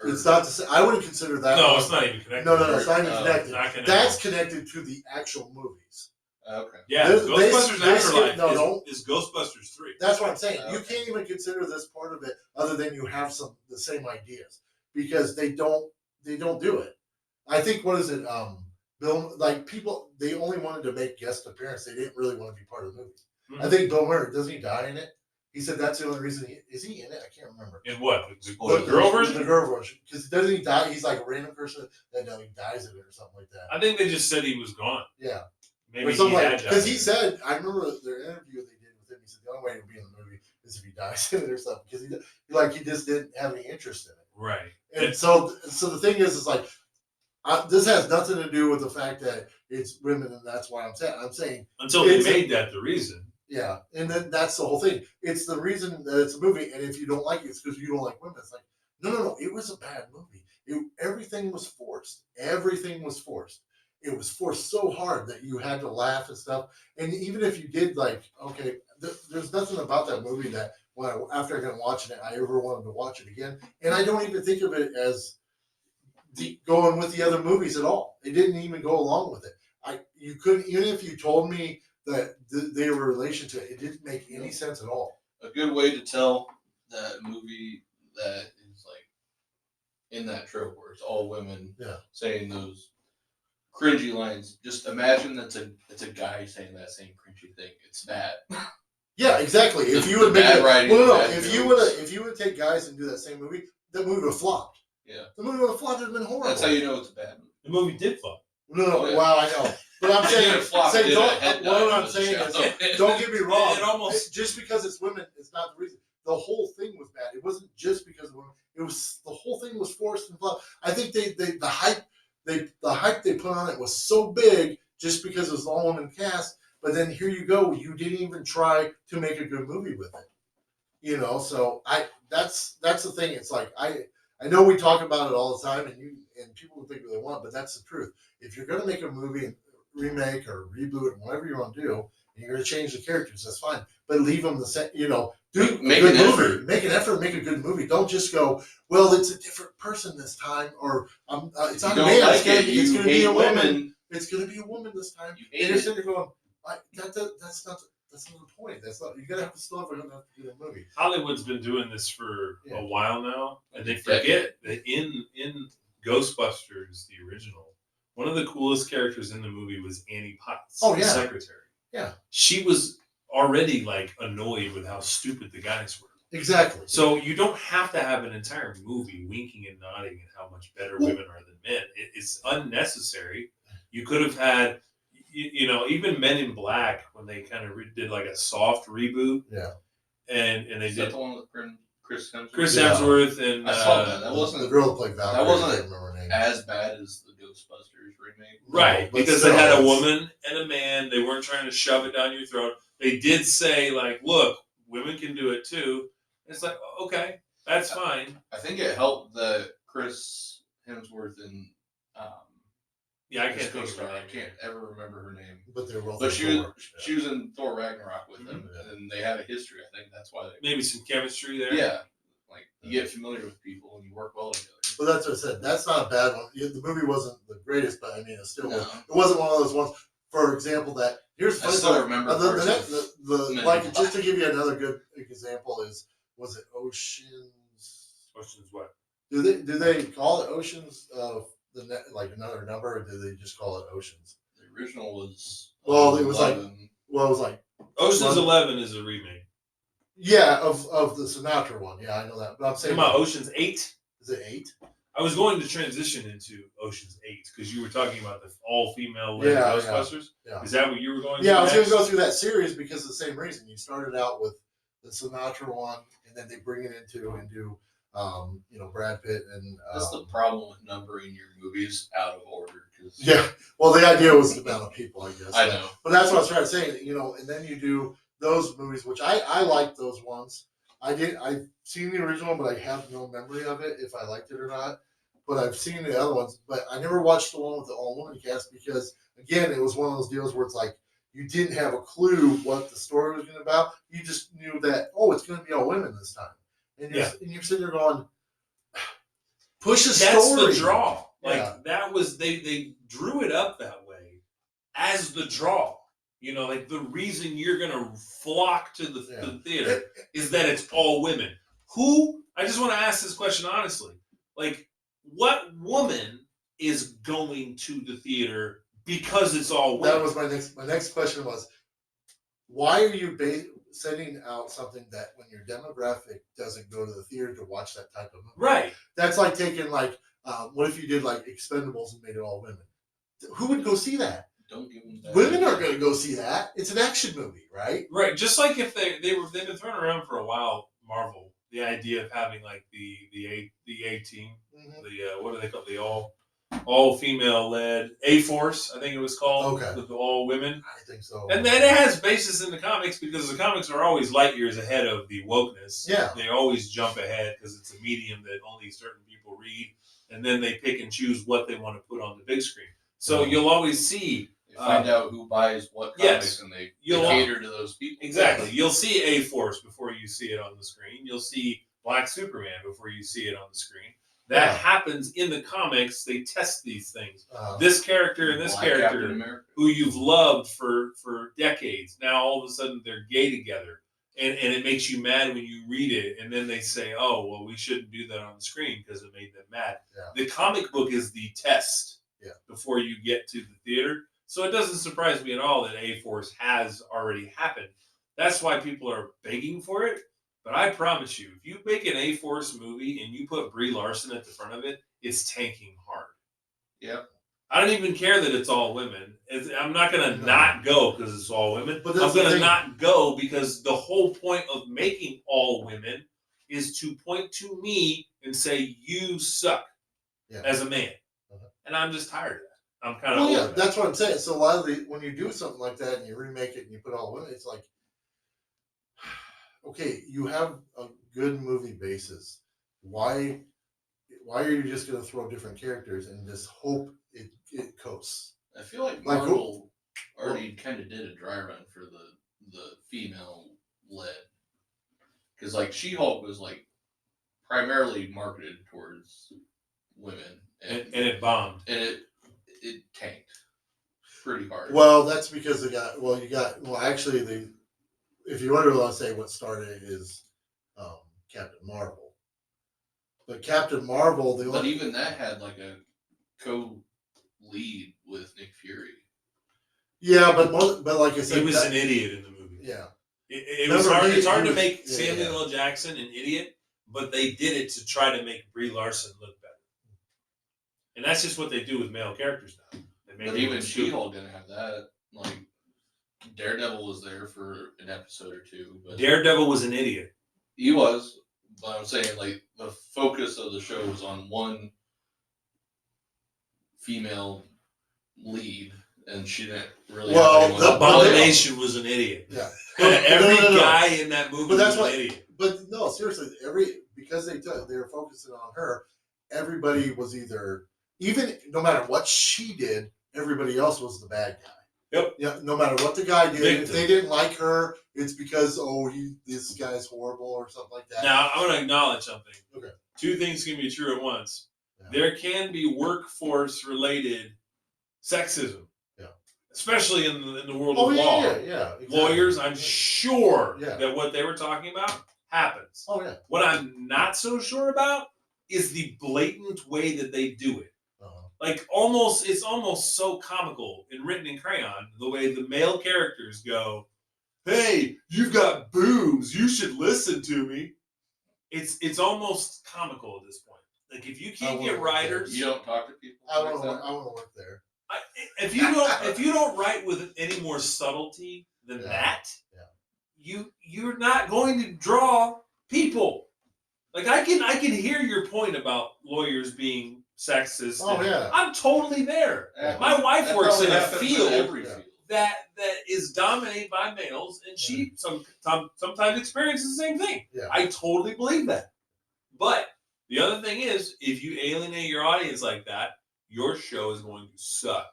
it's not to say. I wouldn't consider that. No, one- it's not even connected. No, it's not even Oh, connected. not connected. That's connected to the actual movies. Okay. Yeah, They- Ghostbusters they Afterlife no. is Ghostbusters 3. That's what I'm saying. You Okay. can't even consider this part of it, other than you have the same ideas, because they don't do it. I think what is it? Bill, people, they only wanted to make guest appearance. They didn't really want to be part of the movie. Mhm. I think Bill Murray, doesn't he die in it? He said that's the only reason. Is he in it? I can't remember. In what? The The girl The version? girl version. Because doesn't he die? He's like a random person that he dies in it or something like that. I think they just said he was gone. Yeah. Maybe Or something he like, had because died. he said, I remember their interview they did with him. He said the only way to be in the movie is if he dies in it or something, because he just didn't have any interest in it. Right. And so the thing is like, this has nothing to do with the fact that it's women, and that's why I'm saying Until they It's a- made that the reason. yeah, and then that's the whole thing. It's the reason that it's a movie, and if you don't like it, it's because you don't like women. It's like, no, it was a bad movie. Everything was forced. Everything was forced. It was forced so hard that you had to laugh and stuff. And even if you did, okay, there's nothing about that movie that after I got watching it, I ever wanted to watch it again. And I don't even think of it as going with the other movies at all. It didn't even go along with it. You couldn't, even if you told me that they were in relation to it, it didn't make any sense at all. A good way to tell that movie that is in that trope where it's all women saying those cringy lines. Just imagine it's a guy saying that same cringy thing. It's bad. Yeah, exactly. If you would The make bad it, writing, well, no, bad if you would take guys and do that same movie, that movie would have flopped. Yeah. The movie would have flopped. It would have been horrible. That's how you know it's a bad movie. The movie did flop. No, Oh, yeah. wow, I know. But I'm It saying, didn't flop, it did a head dive what I'm into the saying show. is, don't get me wrong. It almost- just because it's women, it's not the reason. The whole thing was bad. It wasn't just because of women. It was the whole thing was forced and flopped. I think the hype they put on it was so big just because it was all women cast. But then here you go, you didn't even try to make a good movie with it. So that's the thing. It's like I know we talk about it all the time, and people will think what they want, but that's the truth. If you're going to make a movie and remake or reboot and whatever you want to do, and you're going to change the characters, that's fine. But leave them the same. Do Make a good an movie. effort. Make an effort. Make a good movie. Don't just go, well, it's a different person this time, or it's You not a don't man. like It's gonna it. be- it's You gonna be hate a woman. women. It's going to be a woman this time. You And hate you're it. sitting there going, that's not the point. That's not. You got to have to still have a good movie. Hollywood's been doing this for Yeah. a while now, and they forget that in Ghostbusters, the original, one of the coolest characters in the movie was Annie Potts, Oh, the yeah. secretary. Yeah. She was already annoyed with how stupid the guys were. Exactly. So you don't have to have an entire movie winking and nodding at how much better women are than men. It's unnecessary. You could have had, even Men in Black, when they kind of did a soft reboot. Yeah. and they Is did that the one with Chris Hemsworth? Chris Yeah. Hemsworth and I saw that. That wasn't the girl that played Valkyrie. that wasn't I can't remember her name. as bad as the Ghostbusters remake. right, No, but because still, they had a it's- woman and a man. They weren't trying to shove it down your throat. They did say like, look, women can do it too. It's like, okay, that's fine. I think it helped that Chris Hemsworth and Yeah, I his can't think of co-star. her I name. can't ever remember her name. But they were both. But in she Thor. was in Thor Ragnarok with him, Mhm. and they had a history. I think that's why they. Maybe some chemistry there. Yeah, like you get familiar with people and you work well together. But that's what I said. That's not a bad one. Yeah, the movie wasn't the greatest, but I mean, it still No. was. It wasn't one of those ones. For example, that here's I funny still part, remember the parts next of the Men like in just to Black. give you another good example was it Oceans? Questions what? Do they call it Oceans like another number, or do they just call it Oceans? The original was. Well, it was like 11. well, it was like Ocean's Well- 11 is a remake. yeah of the Sinatra one. Yeah, I know that. But I'm saying Talking about Ocean's 8. is it 8? I was going to transition into Ocean's 8 because you were talking about the all-female Yeah, Ghostbusters. yeah. Is that what you were going Yeah, to I was going to next? go through that series because of the same reason. You started out with the Sinatra one, and then they bring it into and do, Brad Pitt and. That's the problem with numbering your movies out of order. Cause Yeah, well, the idea was the amount of people, I guess. I know. But that's what I was trying to say, and then you do those movies, which I like those ones. I've seen the original, but I have no memory of it, if I liked it or not. But I've seen the other ones, but I never watched the one with the all-woman cast because, again, it was one of those deals where it's like, you didn't have a clue what the story was going to be about. You just knew that, it's going to be all women this time. And you're sitting there going, push a story. That's the draw. Like Yeah. that was they drew it up that way as the draw. Like the reason you're gonna flock to the theater is that it's all women. I just want to ask this question honestly. Like, what woman is going to the theater because it's all women? That was my next question was, why are you sending out something that when your demographic doesn't go to the theater to watch that type of movie? Right. That's like taking what if you did like Expendables and made it all women? Who would go see that? Don't give them that. Women aren't going to go see that. It's an action movie, right? Right. Just like if they've been throwing around for a while, Marvel, the idea of having like the A team, Mhm. the what do they call the all female led A Force, I think it was called, Okay. with all women. I think so. And then it has basis in the comics because the comics are always light years ahead of the wokeness. Yeah. They always jump ahead because it's a medium that only certain people read, and then they pick and choose what they want to put on the big screen. So you'll always see. They find out who buys what comics and they cater to those people. Exactly. You'll see A Force before you see it on the screen. You'll see Black Superman before you see it on the screen. That happens in the comics. They test these things. This character and this Black Captain character, America. who you've loved for decades, now all of a sudden they're gay together. And it makes you mad when you read it. And then they say, oh, well, we shouldn't do that on the screen because it made them mad. Yeah. The comic book is the test before you get to the theater. So it doesn't surprise me at all that A-Force has already happened. That's why people are begging for it. But I promise you, if you make an A-Force movie and you put Brie Larson at the front of it, it's tanking hard. Yep. I don't even care that it's all women. I'm not going to not go because it's all women. But I'm that's the going to thing. not go because the whole point of making all women is to point to me and say, you suck as a man. And I'm just tired of that. I'm kind of over that. That's what I'm saying. So a lot of when you do something like that and you remake it and you put all women, it's like, okay, you have a good movie basis. Why are you just going to throw different characters and just hope it coasts? I feel like Like, Marvel already kind of did a dry run for the female led, because like She-Hulk was like primarily marketed towards women, And it bombed. and it tanked pretty hard. Well, that's because if you want to say what started it is Captain Marvel. But Captain Marvel, But even that had like a co-lead with Nick Fury. yeah, but like I said, He was an idiot in the movie. Yeah, It was Remember, hard. It's hard he to was- make yeah, Samuel L. Jackson an idiot, but they did it to try to make Brie Larson look better. And that's just what they do with male characters now. They make But them even look stupid. She-Hulk didn't have that. Like Daredevil was there for an episode or two, but Daredevil was an idiot. he was. But I'm saying, like, the focus of the show was on one female lead, and she didn't really. Well, have anyone the to play off. Abomination was an idiot. Yeah. Every No. guy in that movie But that's was why- an idiot. But no, seriously, because they were focusing on her, everybody was either no matter what she did, everybody else was the bad guy. Yep. Yeah. No matter what the guy did, if Victim. they didn't like her, it's because this guy's horrible or something like that. Now, I'm going to acknowledge something. Okay. Two things can be true at once. Yeah. There can be workforce-related sexism. Yeah. Especially in the world Oh of yeah, law. yeah. Exactly. Lawyers, I'm sure Yeah. that what they were talking about happens. Oh yeah. What I'm not so sure about is the blatant way that they do it. Uh-huh. Like it's almost so comical and written in crayon, the way the male characters go, "Hey, you've got boobs, you should listen to me." It's almost comical at this point. Like if you can't get writers, You don't talk to people. I like want that? to work there. if you don't write with any more subtlety than that, you're not going to draw people. Like I can hear your point about lawyers being sexist. Oh yeah. I'm totally there. Yeah. My wife That works probably in a happens field every Yeah. field. that is dominated by males, and she sometimes experiences the same thing. Yeah. I totally believe that. But the other thing is, if you alienate your audience like that, your show is going to suck.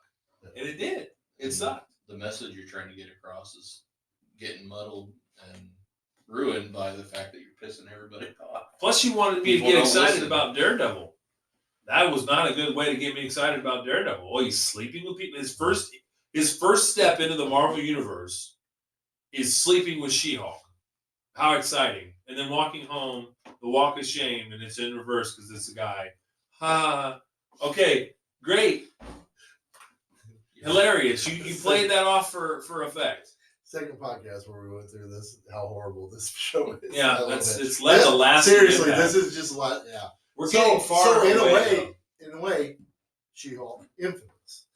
And it did. It sucked. The message you're trying to get across is getting muddled and ruined by the fact that you're pissing everybody off. Plus, you wanted me People to get don't excited listen. about Daredevil. That was not a good way to get me excited about Daredevil. Oh, he's sleeping with people. His first step into the Marvel Universe is sleeping with She-Hulk. How exciting. And then walking home, the walk of shame, and it's in reverse because it's a guy. Okay, great. Hilarious. You played that off for effect. Second podcast where we went through this, how horrible this show is. I Yeah, love it's it. like the last. Seriously, impact. this is just a lot. Yeah. We're getting far so away. in a way, She-Hulk, infamous.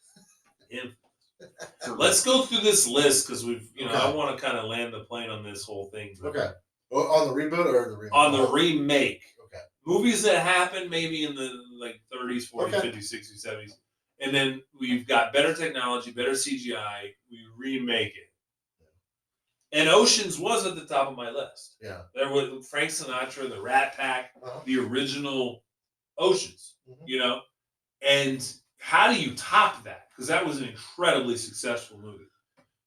Let's go through this list because we've, Okay. I want to kind of land the plane on this whole thing. Okay. Well, on the reboot or the remake? On the remake. Okay. Movies that happened maybe in the 30s, 40s, Okay. 50s, 60s, 70s. And then we've got better technology, better CGI. We remake it. And Oceans was at the top of my list. Yeah. There was Frank Sinatra, the Rat Pack, Uh-huh. the original Oceans, Mhm. And how do you top that? Because that was an incredibly successful movie.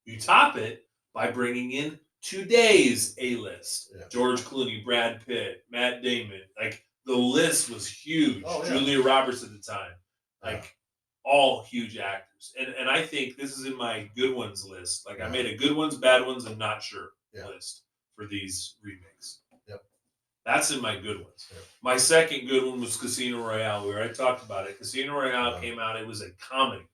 You top it by bringing in today's A-list. Yeah. George Clooney, Brad Pitt, Matt Damon. Like, the list was huge. Oh, yeah. Julia Roberts at the time. Yeah. Like, all huge actors. And I think this is in my good ones list. Like, I made a good ones, bad ones, and not sure list for these remakes. Yep. That's in my good ones. Yep. My second good one was Casino Royale. We already talked about it. Casino Royale came out. It was a comedy.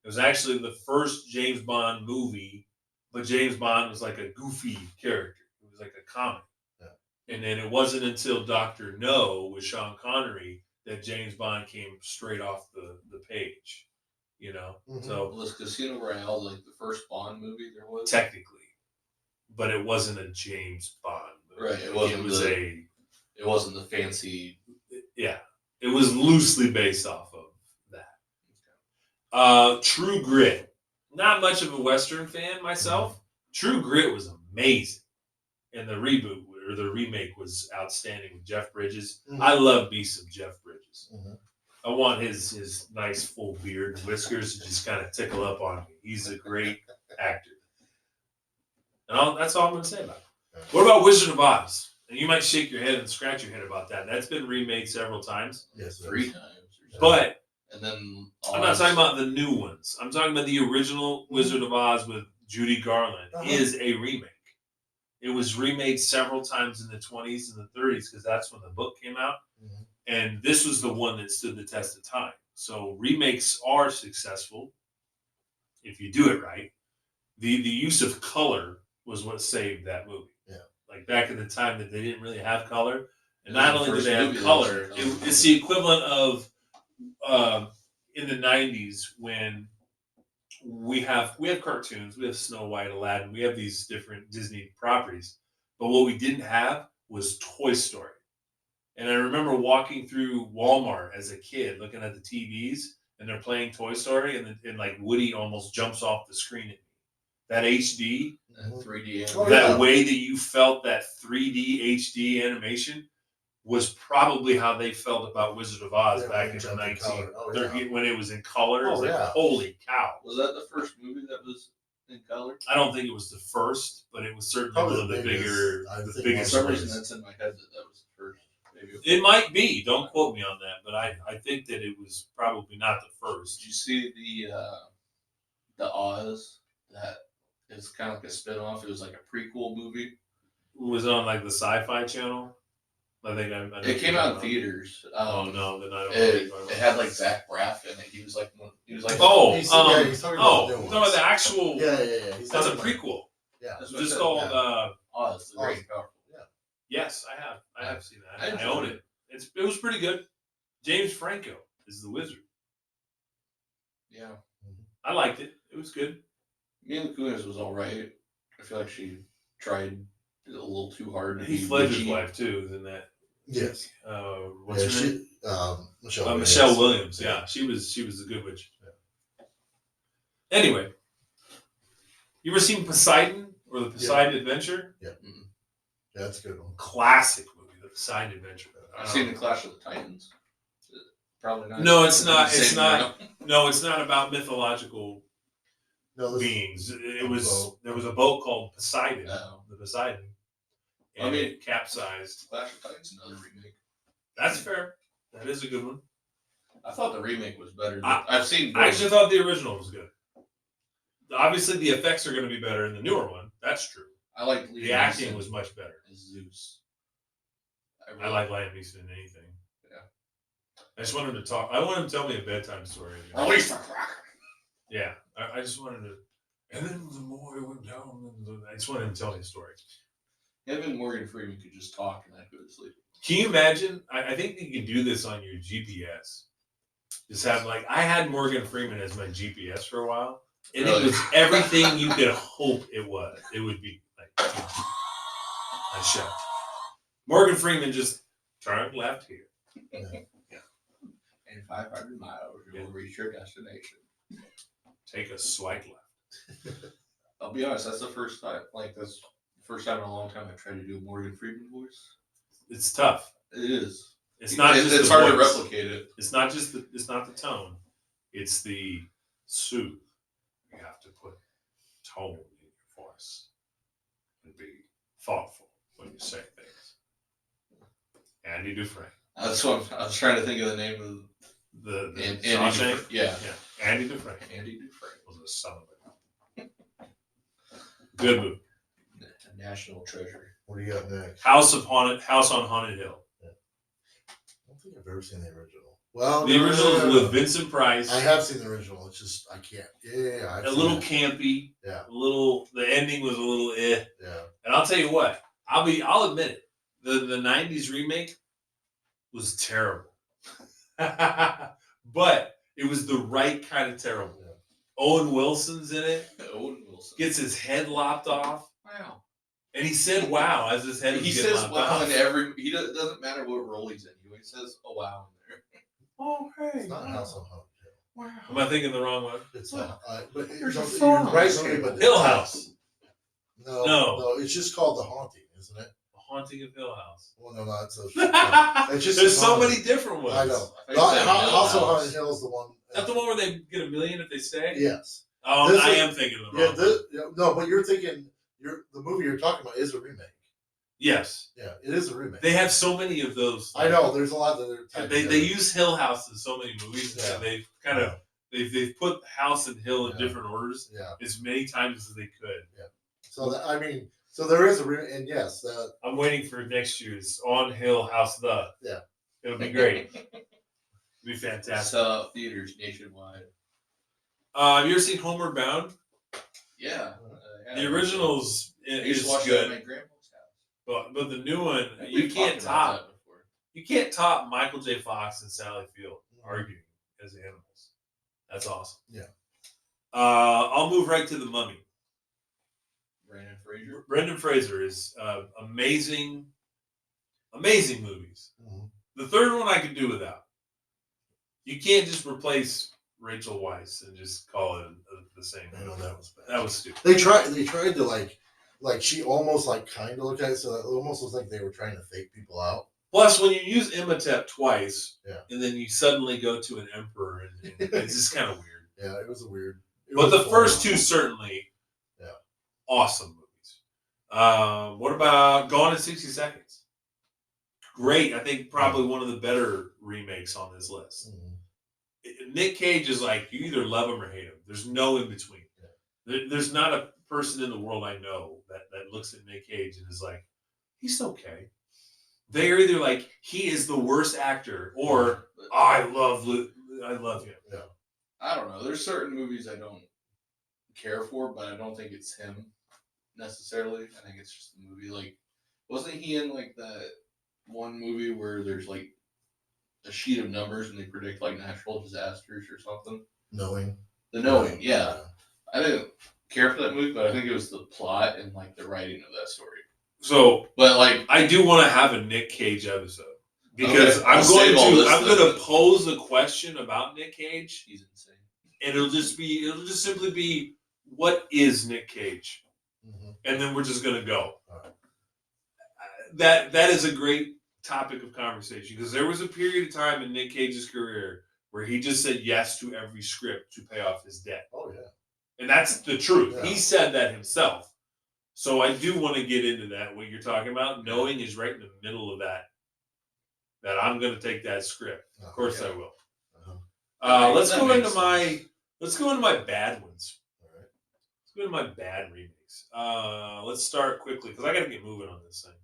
It was actually the first James Bond movie, but James Bond was like a goofy character. It was like a comedy. Yeah. And then it wasn't until Dr. No with Sean Connery that James Bond came straight off the page. Mhm. So Was Casino Royale like the first Bond movie there was? technically, but it wasn't a James Bond movie. Right, it wasn't It wasn't the fancy. It was loosely based off of that. True Grit. Not much of a Western fan myself. True Grit was amazing. And the reboot or the remake was outstanding with Jeff Bridges. Mhm. I love me some Jeff Bridges. Mhm. I want his nice full beard and whiskers to just kind of tickle up on me. He's a great actor. And that's all I'm going to say about it. What about Wizard of Oz? And you might shake your head and scratch your head about that. That's been remade several times. Yes. it 3 is. times. Or something. But And then I'm not talking about the new ones. I'm talking about the original Wizard of Oz with Judy Garland is a remake. It was remade several times in the 20s and the 30s because that's when the book came out. Mhm. And this was the one that stood the test of time. So remakes are successful if you do it right. The use of color was what saved that movie. Yeah. Like back in the time that they didn't really have color. And Yeah, not the only did first they have movie that color, was in color. it's the equivalent of in the 90s when we have cartoons, we have Snow White, Aladdin, we have these different Disney properties, but what we didn't have was Toy Story. And I remember walking through Walmart as a kid, looking at the TVs, and they're playing Toy Story, and like Woody almost jumps off the screen at me. That HD, That 3D Oh, that yeah. way that you felt that 3D HD animation was probably how they felt about Wizard of Oz Yeah, back when in it the jumped in 19 color. Oh, yeah. when it was in color. It was Oh, like, yeah. holy cow. Was that the first movie that was in color? I don't think it was the first, but it was certainly Probably one of the biggest. I the think For biggest some Biggest. reason, that's in my head that was the first. Maybe It might be. Don't quote me on that, but I think that it was probably not the first. Did you see the Oz that is kind of like a spin-off? It was like a prequel movie. Was it on like the Sci-Fi Channel? I think I know It came out in theaters. Oh no, then I don't know. what you're It, talking it about. had like Zach Braff in it. He was like Oh, He's talking about the new no, ones. the actual. Yeah. He's That's a talking about- prequel. Yeah. That's It's what I just said, called. yeah. Oz, the Great Oz. and Powerful. Yes, I have. I have seen that. I I enjoyed own it. it. It was pretty good. James Franco is the wizard. Yeah, I liked it. It was good. Mila Kunis was all right. I feel like she tried a little too hard. To Heath be Ledger's witchy. wife too. Than that. Yes. What's her name? Michelle. Michelle Williams. Yeah, she was a good witch. Anyway, you ever seen Poseidon or the Poseidon Adventure? Yeah, that's a good one. Classic movie, the Poseidon Adventure. I've seen the Clash of the Titans. Probably not. No, it's not. Same It's not. era. No, it's not about mythological No, this beings. It a was boat. there was a boat called Poseidon, Oh. the Poseidon, I and mean- it capsized. Clash of the Titans, another remake. That's fair. That is a good one. I thought the remake was better. I- I've seen. I actually thought the original was good. Obviously, the effects are going to be better in the newer one. That's true. I like The acting was much better. as Zeus. I like Liam Neeson in anything. Yeah. I just wanted to talk. I want him to tell me a bedtime story. Release the cracker. Yeah, I just wanted to. And then the more it went down, I just wanted him to tell me a story. Him and Morgan Freeman could just talk and I'd go to sleep. Can you imagine? I think you can do this on your GPS. Just have like I had Morgan Freeman as my GPS for a while, and Really? it was everything you could hope it was. It would be like I shut. Morgan Freeman just turn left here. In 500 miles, you will reach your destination. Take a swipe left. I'll be honest, that's the first time. Like that's the first time in a long time I tried to do a Morgan Freeman voice. It's tough. It is. It's not just It's the hard to voice. replicate it. It's not just the. It's not the tone. It's the soothe. You have to put tone in your voice and be thoughtful when you say things. Andy Dufresne. That's what I was trying to think of the name of The Andy Shawshank? Dufresne. Yeah, Yeah. Andy Dufresne Andy Dufresne. was a son of a good movie. A national treasure. What do you got next? House on Haunted Hill. I don't think I've ever seen the original. Well, The no, original no, is no, with no. Vincent Price. I have seen the original. It's just I can't. Yeah, I've A seen little it. campy. Yeah. A little. The ending was a little eh. Yeah. And I'll tell you what. I'll admit it. The '90s remake was terrible, but it was the right kind of terrible. Yeah. Owen Wilson's in it. Owen Wilson. Gets his head lopped off, Wow. and he said "wow" as his head. He was getting says lopped wow off. in every. He doesn't matter what role he's in. He always says a wow in there. Oh hey. It's not House on Haunted Hill. Wow. Am I thinking the wrong one? It's not. But There's you're a farm. right, Tony, but Hill House. No, No. no. It's just called The Haunting, isn't it? The Haunting of Hill House. Well, no, it's a. There's just so haunted. many different ones. I know. I think it's Hill House on House. Haunted Hill is the one. Is that the one where they get $1 million if they stay? Yes. Oh, This I is- am thinking of the Yeah. wrong one. No, but you're thinking. The movie you're talking about is a remake. Yes. Yeah, it is a remake. They have so many of those. I know. There's a lot that they're. tied They together. use Hill House in so many movies Yeah. that they've kind of they've put House and Hill in Yeah. different orders Yeah. as many times as they could. So I mean, so there is a remake, and yes, I'm waiting for next year's On Hill House the. Yeah. It'll be great. It'll be fantastic. Sell out theaters nationwide. Have you ever seen Homeward Bound? Yeah. The original's I used is to watch that at good, my grandma's house. but the new one you We've can't talked about top. that before. You can't top Michael J. Fox and Sally Field arguing as animals. That's awesome. Yeah. I'll move right to the Mummy. Brendan Fraser. Brendan Fraser is amazing movies. Mhm. The third one I could do without. You can't just replace Rachel Weisz and just call it the same. I know that was bad. That was stupid. They tried to like she almost like kind of looked at it, so it almost was like they were trying to fake people out. Plus, when you use Imhotep twice, Yeah. and then you suddenly go to an emperor, and it's just kind of weird. Yeah, it was a weird. But the first two certainly, awesome movies. What about Gone in 60 Seconds? Great. I think probably one of the better remakes on this list. Mhm. Nick Cage is like, you either love him or hate him. There's no in between. There's not a person in the world I know that looks at Nick Cage and is like, he's okay. They're either like, he is the worst actor, or I love him. Yeah. I don't know. There's certain movies I don't care for, but I don't think it's him necessarily. I think it's just the movie. Like, wasn't he in like that one movie where there's like a sheet of numbers and they predict like natural disasters or something? Knowing. The Knowing, yeah. I didn't care for that movie, but I think it was the plot and like the writing of that story. So, but like, I do want to have a Nick Cage episode because okay, I'm going to pose a question about Nick Cage. He's insane, and it'll just simply be, what is Nick Cage? Mm-hmm. And then we're just going to go. Right. That is a great topic of conversation because there was a period of time in Nick Cage's career where he just said yes to every script to pay off his debt. Oh yeah, and that's the truth. Yeah. He said that himself. So I do want to get into that. What you're talking about, Knowing is right in the middle of that. That I'm going to take that script. Of course I will. Let's go into my bad ones. All right. Let's go into my bad remakes. Let's start quickly because I got to get moving on this thing.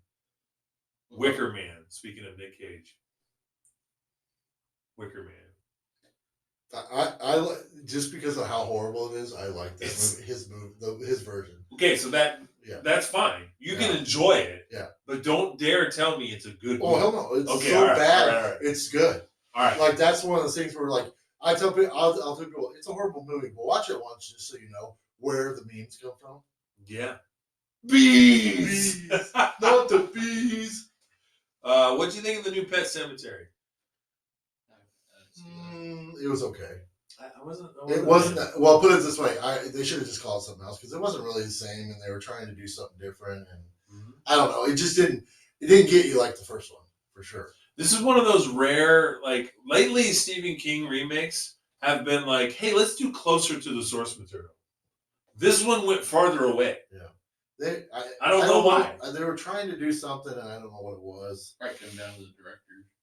Wicker Man. Speaking of Nick Cage, Wicker Man. I just because of how horrible it is, I like that movie, his version. Okay, so that's fine. You can enjoy it. Yeah. But don't dare tell me it's a good movie. Oh hell no! It's okay, so all right, bad. all right. It's good. All right. Like that's one of those things where like I tell people, I'll tell people it's a horrible movie, but watch it once just so you know where the memes come from. Yeah. Bees, not the bees. What do you think of the new Pet Cemetery? It was okay. I wasn't. It wasn't that, well. Put it this way: they should have just called it something else because it wasn't really the same, and they were trying to do something different. And I don't know. It just didn't. It didn't get you like the first one for sure. This is one of those rare, like lately, Stephen King remakes have been like, "Hey, let's do closer to the source material." This one went farther away. Yeah, I don't know why. They were trying to do something, and I don't know what it was. Right, come down to the director.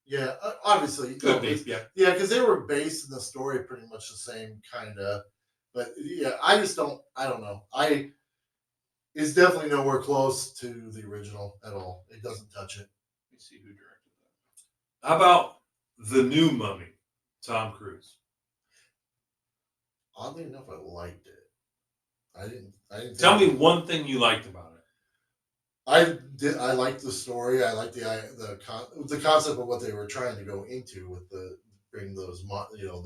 Yeah, obviously. Could be, yeah. Yeah, because they were based in the story pretty much the same kind of. But yeah, I don't know. It's definitely nowhere close to the original at all. It doesn't touch it. Let me see who directed that. How about the new Mummy, Tom Cruise? Oddly enough, I liked it. I didn't. Tell me one thing you liked about it. I did. I liked the story. I liked the concept of what they were trying to go into with bring those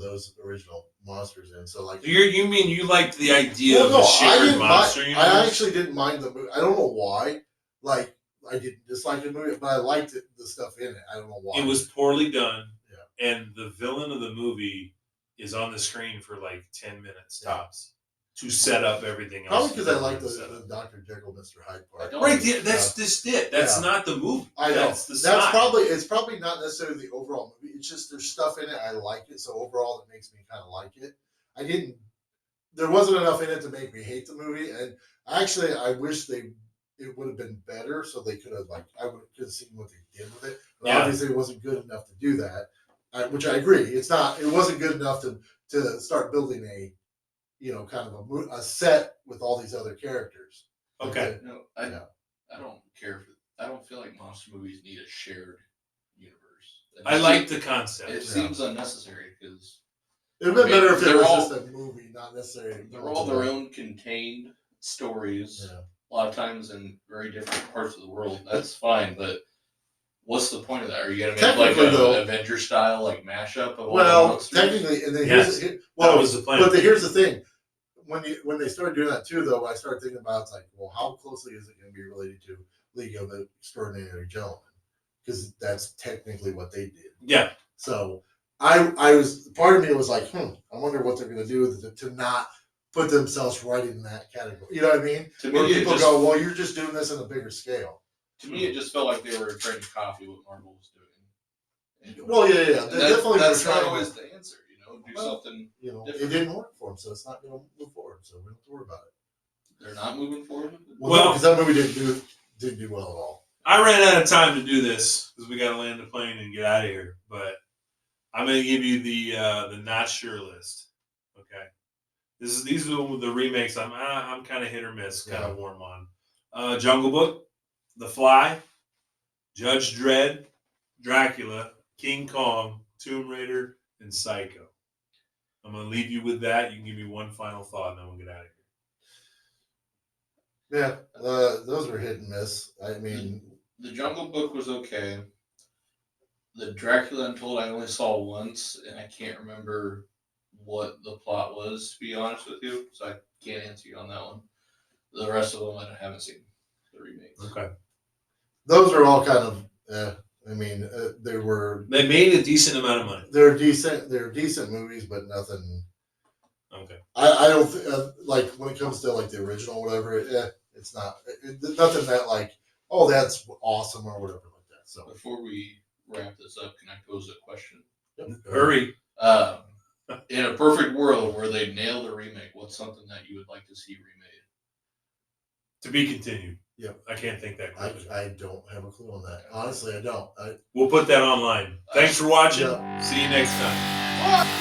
those original monsters in. So like You mean you liked the idea of a shared monster universe? I actually didn't mind the movie. I don't know why. Like I didn't dislike the movie, but I liked the stuff in it. I don't know why. It was poorly done. Yeah. And the villain of the movie is on the screen for like 10 minutes tops to set up everything else. Probably because I like the Dr. Jekyll, Mr. Hyde part. Right, that's just it. That's not the movie. I know. That's the side. It's probably not necessarily the overall movie. It's just there's stuff in it I like it, so overall it makes me kind of like it. There wasn't enough in it to make me hate the movie, and actually I wish it would have been could so they could have I could have seen what they did with it. But obviously it wasn't good enough to do that, which I agree. It wasn't good enough to start building a kind of a set with all these other characters. Okay. No, I don't care for. I don't feel like monster movies need a shared universe. I like the concept. It seems unnecessary because it would have been better if it was just a movie, not necessarily. They're all their own contained stories. Yeah. A lot of times in very different parts of the world. That's fine, but what's the point of that? Are you gonna make like an Avenger style mashup of all the monsters? Technically, and then that was the plan. But here's the thing: when they started doing that too, though, I started thinking about it's like, well, how closely is it going to be related to League of Extraordinary Gentlemen? Because that's technically what they did. Yeah. So I was part of me was like, I wonder what they're going to do to not put themselves right in that category. You know what I mean? To Where me, it people just, go, well, you're just doing this on a bigger scale. to me, it just felt like they were trying to copy what Marvel was doing. Well, yeah. And They definitely that's were not trying. always the answer, do something. It different. didn't work for them, so it's not going to move forward. So we don't have to worry about it. They're not moving forward. Well, because that movie didn't do well at all. I ran out of time to do this because we got to land the plane and get out of here. But I'm going to give you the not sure list. Okay, these are the remakes. I'm kind of hit or miss, kind of warm on. Jungle Book, The Fly, Judge Dredd, Dracula, King Kong, Tomb Raider, and Psycho. I'm going to leave you with that. You can give me one final thought, and then we'll get out of here. Yeah, those were hit and miss. I mean, The Jungle Book was okay. The Dracula Untold I only saw once, and I can't remember what the plot was, to be honest with you, so I can't answer you on that one. The rest of them I haven't seen the remakes. Okay. those are all kind of. I mean, they made a decent amount of money. They're decent. They're decent movies, but nothing. Okay. I don't like when it comes to like the original, or whatever. It's not nothing that like, oh, that's awesome or whatever like that. So Before we wrap this up, can I pose a question? Hurry. In a perfect world where they nailed a remake, what's something that you would like to see remade? To be continued. Yep. I can't think that quickly. I don't have a clue on that. Honestly, I don't. We'll put that online. Thanks for watching. Yeah. See you next time.